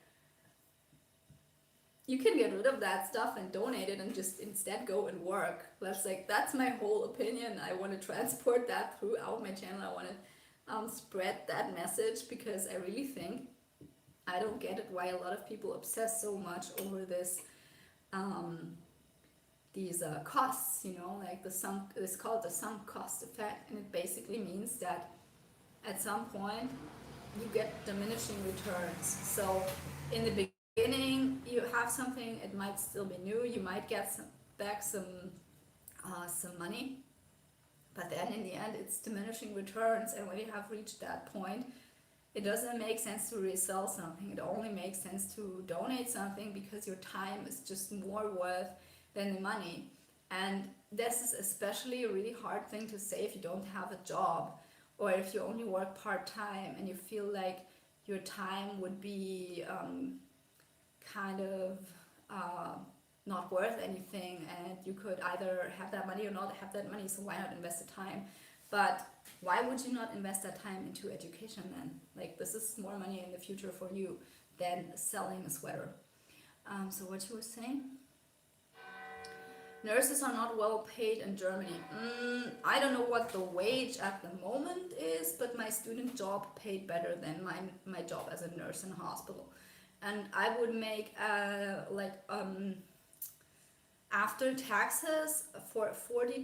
you can get rid of that stuff and donate it and just instead go and work. That's my whole opinion. I want to transport that throughout my channel. I want to spread that message because I really think I don't get it why a lot of people obsess so much over um, these costs. You know, like it's called the sunk cost effect, and it basically means that at some point you get diminishing returns. So in the beginning, you have something; it might still be new. You might get back some money, but then in the end, it's diminishing returns. And when you have reached that point, it doesn't make sense to resell something. It only makes sense to donate something because your time is just more worth than the money. And this is especially a really hard thing to say if you don't have a job or if you only work part-time and you feel like your time would be kind of uh, not worth anything, and you could either have that money or not have that money, so why not invest the time? But why would you not invest that time into education then? Like, this is more money in the future for you than selling a sweater. So what you were saying? Nurses are not well paid in Germany. I don't know what the wage at the moment is, but my student job paid better than my job as a nurse in a hospital. And I would make after taxes for 40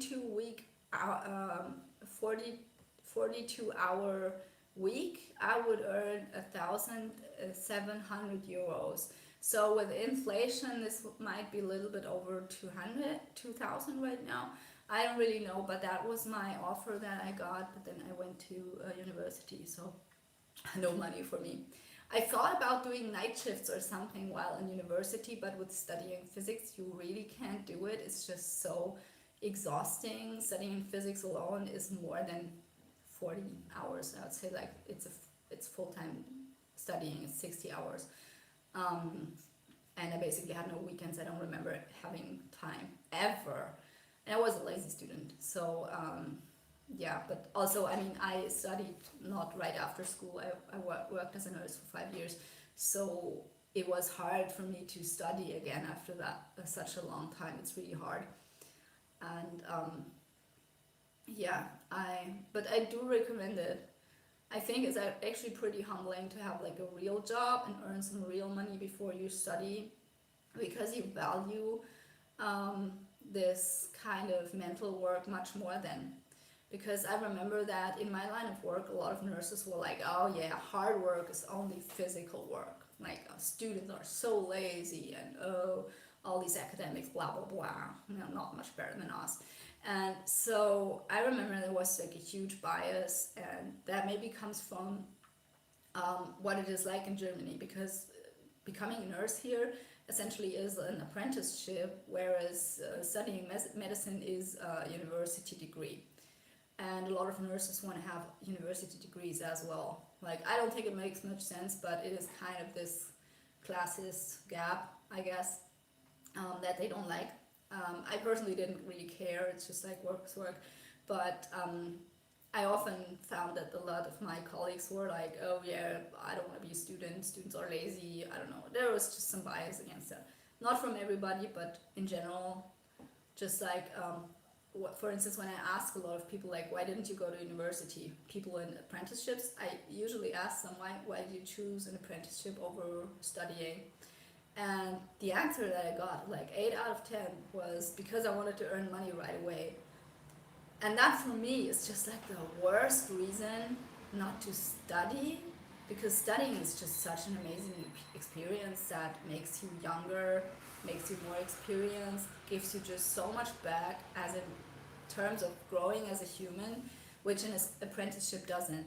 42-hour week, I would earn 1,700 euros. So with inflation, this might be a little bit over 2,000 right now. I don't really know, but that was my offer that I got. But then I went to university, so no money for me. I thought about doing night shifts or something while in university, but with studying physics, you really can't do it. It's just so exhausting. Studying physics alone is more than 40 hours. I would say like it's full-time studying. It's 60 hours. And I basically had no weekends. I don't remember having time ever. And I was a lazy student. So yeah, but also, I mean, I studied not right after school. I worked as a nurse for 5 years. So it was hard for me to study again after that, such a long time. It's really hard. And yeah, but I do recommend it. I think it's actually pretty humbling to have like a real job and earn some real money before you study, because you value um, this kind of mental work much more than, because I remember that in my line of work, a lot of nurses were like, oh yeah, hard work is only physical work. Like students are so lazy, and oh, all these academics, blah blah blah, not much better than us. And so I remember there was like a huge bias, and that maybe comes from what it is like in Germany, because becoming a nurse here essentially is an apprenticeship, whereas studying medicine is a university degree. And a lot of nurses want to have university degrees as well. Like, I don't think it makes much sense, but it is kind of this classist gap, I guess, that they don't like. I personally didn't really care, it's just like work is work. But I often found that a lot of my colleagues were like, oh yeah, I don't want to be a student, students are lazy, I don't know. There was just some bias against that. Not from everybody, but in general, just like, for instance, when I ask a lot of people, like, why didn't you go to university? People in apprenticeships, I usually ask them, why did you choose an apprenticeship over studying? And the answer that I got, like 8 out of 10, was because I wanted to earn money right away. And that for me is just like the worst reason not to study, because studying is just such an amazing experience that makes you younger, makes you more experienced, gives you just so much back as in terms of growing as a human, which an apprenticeship doesn't.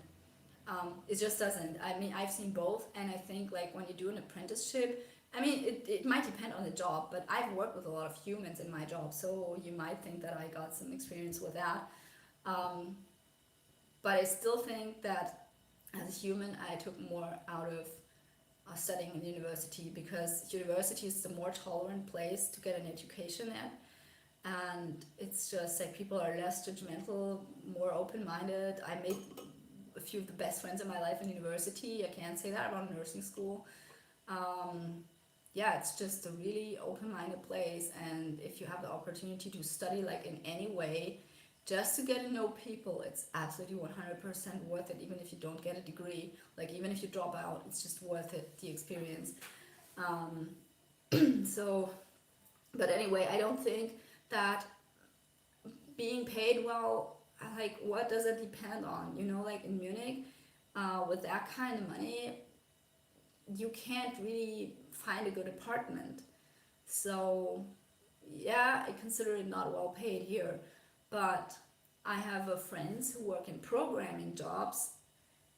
It just doesn't. I mean, I've seen both, and I think like when you do an apprenticeship, I mean, it might depend on the job, but I've worked with a lot of humans in my job, so you might think that I got some experience with that. Um, but I still think that as a human, I took more out of studying in university, because university is the more tolerant place to get an education at. And it's just like people are less judgmental, more open-minded. I made a few of the best friends in my life in university. I can't say that about nursing school. Yeah, it's just a really open-minded place, and if you have the opportunity to study like in any way just to get to know people, it's absolutely 100% worth it, even if you don't get a degree. Like, even if you drop out, it's just worth it, the experience. um, so, but anyway, I don't think that being paid well, like, what does it depend on, like in Munich, with that kind of money, you can't really find a good apartment. So yeah, I consider it not well paid here, but I have friends who work in programming jobs,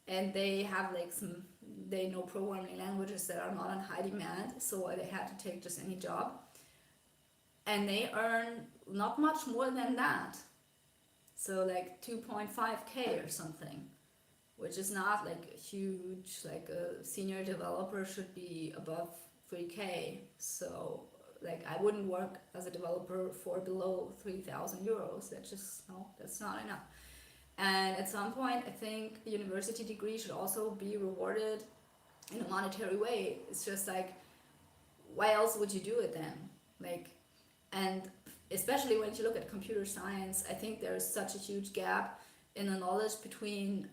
and they have like they know programming languages that are not on high demand, so they had to take just any job, and they earn not much more than that. So like 2.5K or something, which is not like huge. Like a senior developer should be above 3K. So like, I wouldn't work as a developer for below 3,000 euros. That's just, no, that's not enough. And at some point, I think a university degree should also be rewarded in a monetary way. It's just like, why else would you do it then? Like, and especially when you look at computer science, I think there's such a huge gap in the knowledge between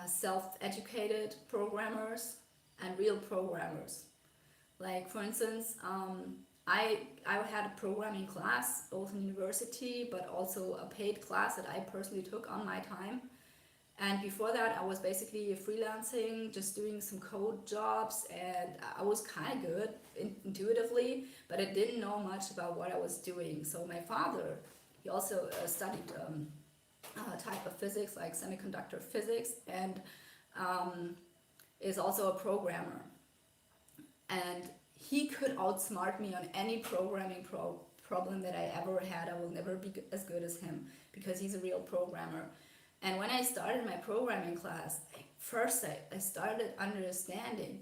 self-educated programmers and real programmers. Like, for instance, I had a programming class both in university, but also a paid class that I personally took on my time. And before that, I was basically freelancing, just doing some code jobs, and I was kind of good intuitively, but I didn't know much about what I was doing. So my father, he also studied type of physics, like semiconductor physics, and is also a programmer. And he could outsmart me on any programming problem that I ever had. I will never be as good as him, because he's a real programmer. And when I started my programming class, I started understanding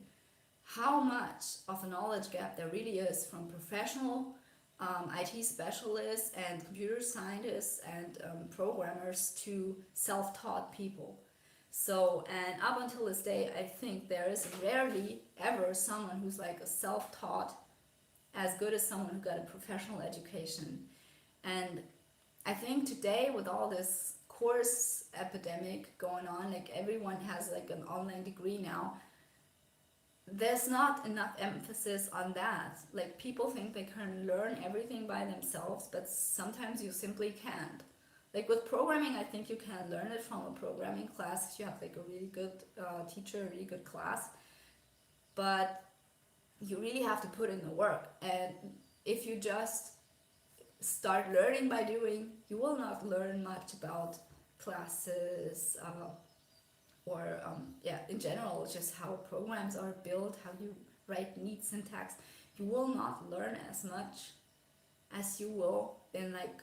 how much of a knowledge gap there really is from professional IT specialists and computer scientists and programmers to self-taught people. So, and up until this day, I think there is rarely ever someone who's like a self-taught as good as someone who got a professional education. And I think today, with all this course epidemic going on, like everyone has like an online degree now, there's not enough emphasis on that. Like people think they can learn everything by themselves, but sometimes you simply can't. Like with programming, I think you can learn it from a programming class if you have like a really good teacher, a really good class. But you really have to put in the work. And if you just start learning by doing, you will not learn much about classes, or in general, just how programs are built, how you write neat syntax. You will not learn as much as you will in like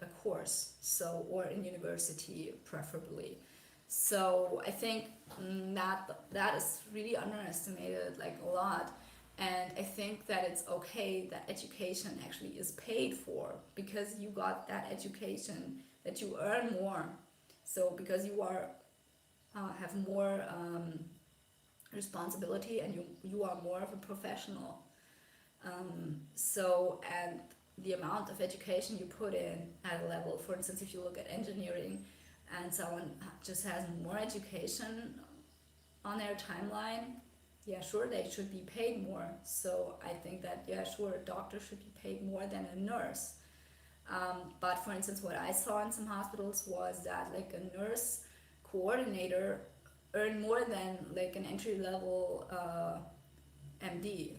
a course, so, or in university preferably. So I think that is really underestimated like a lot. And I think that it's okay that education actually is paid for, because you got that education, that you earn more. So because you are have more responsibility, and you are more of a professional. So, and the amount of education you put in at a level, for instance, if you look at engineering, and someone just has more education on their timeline, yeah, sure, they should be paid more. So I think that, yeah, sure, a doctor should be paid more than a nurse. But for instance, what I saw in some hospitals was that like a nurse coordinator earned more than like an entry level MD.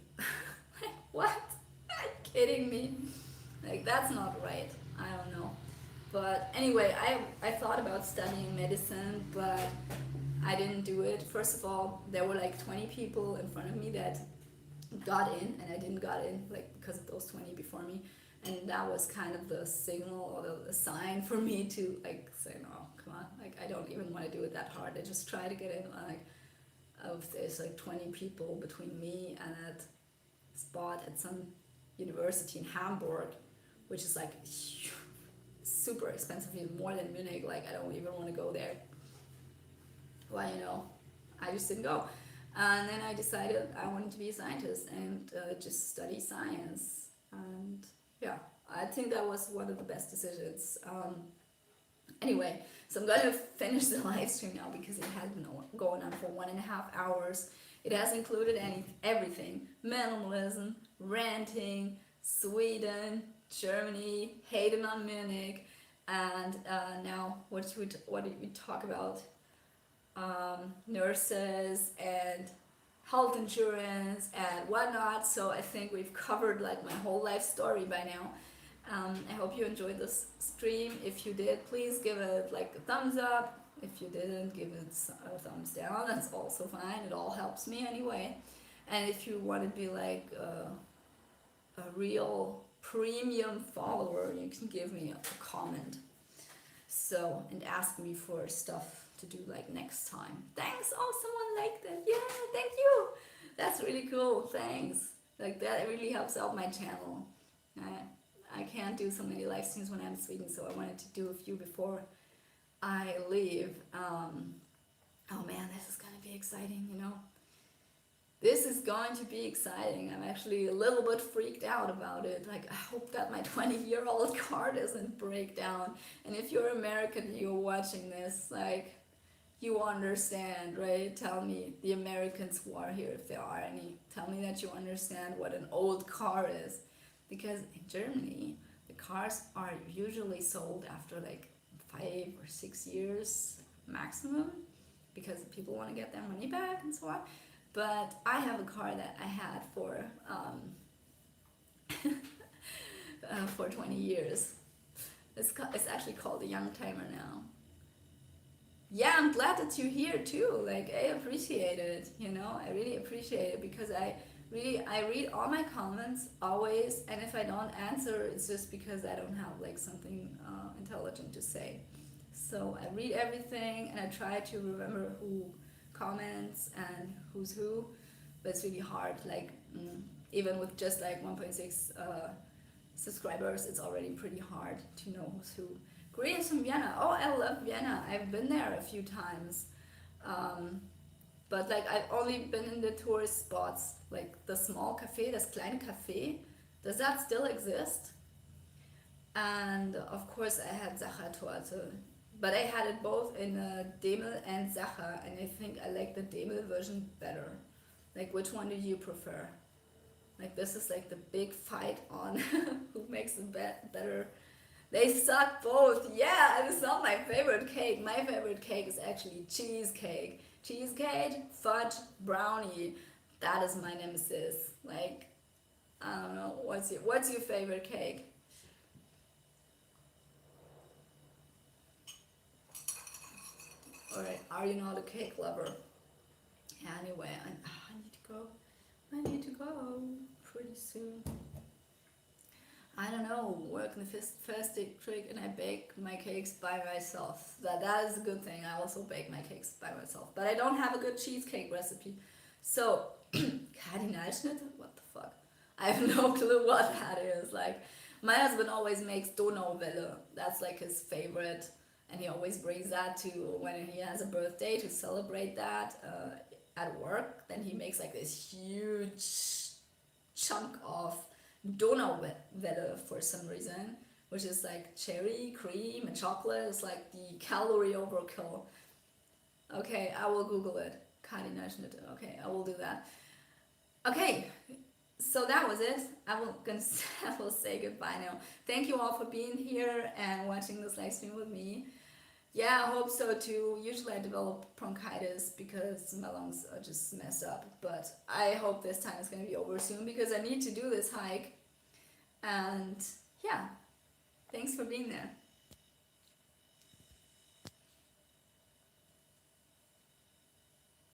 Like, what? Are you kidding me? Like, that's not right. I don't know. But anyway, I thought about studying medicine, but I didn't do it. First of all, there were like 20 people in front of me that got in, and I didn't got in, like, because of those 20 before me. And that was kind of the signal, or the sign for me to like say, no, come on, like I don't even want to do it that hard. I just try to get in. Like, there's like 20 people between me and that spot at some university in Hamburg, which is like super expensive, even more than Munich. Like I don't even want to go there. Well, I just didn't go. And then I decided I wanted to be a scientist and just study science. And yeah, I think that was one of the best decisions. Anyway, so I'm going to finish the live stream now because it has been going on for 1.5 hours. It has included everything: minimalism, ranting, Sweden, Germany, hating on Munich, and now what did we talk about? Nurses and health insurance and whatnot. So I think we've covered like my whole life story by now. I hope you enjoyed this stream. If you did, please give it like a thumbs up. If you didn't, give it a thumbs down. That's also fine. It all helps me anyway. And if you want to be like a real premium follower, you can give me a comment. So, and ask me for stuff to do like next time. Thanks. Oh, someone liked it. Yeah, thank you. That's really cool. Thanks. Like that really helps out my channel. I can't do so many live streams when I'm in Sweden, so I wanted to do a few before I leave. Oh man, this is gonna be exciting, This is going to be exciting. I'm actually a little bit freaked out about it. Like, I hope that my 20-year-old car doesn't break down. And if you're American, you're watching this, like, you understand, right? Tell me, the Americans who are here, if there are any, tell me that you understand what an old car is. Because in Germany, the cars are usually sold after like 5 or 6 years maximum, because people want to get their money back and so on. But I have a car that I had for 20 years. It's actually called a young timer now. Yeah, I'm glad that you're here too. Like, I appreciate it, I really appreciate it, because I read all my comments always, and if I don't answer, it's just because I don't have like something intelligent to say. So I read everything, and I try to remember who comments and who's who, but it's really hard. Like, even with just like 1.6 subscribers, it's already pretty hard to know who's who. Greetings from Vienna. Oh, I love Vienna. I've been there a few times. But like, I've only been in the tourist spots, like the small cafe, das kleine Café. Does that still exist? And of course I had Sachertorte, but I had it both in Demel and Sacher, and I think I like the Demel version better. Like, which one do you prefer? Like, this is like the big fight on who makes the better. They suck both. Yeah, and it's not my favorite cake. My favorite cake is actually cheesecake. Cheesecake, fudge, brownie. That is my nemesis. Like, I don't know. What's your favorite cake? Or are you not a cake lover? Anyway, I need to go. I need to go pretty soon. I don't know, work in the first trick and I bake my cakes by myself. That is a good thing. I also bake my cakes by myself. But I don't have a good cheesecake recipe. So, Kardinalschnitte? What the fuck? I have no clue what that is. Like, my husband always makes Donauwelle. That's like his favorite. And he always brings that to when he has a birthday to celebrate that at work. Then he makes like this huge chunk of Donauwelle for some reason, which is like cherry, cream, and chocolate. It's like the calorie overkill. Okay, I will Google it. Kardinalschnitte. Okay, I will do that. Okay, so that was it. I will say goodbye now. Thank you all for being here and watching this live stream with me. Yeah, I hope so too. Usually I develop bronchitis because my lungs are just messed up. But I hope this time is going to be over soon because I need to do this hike. And yeah, thanks for being there.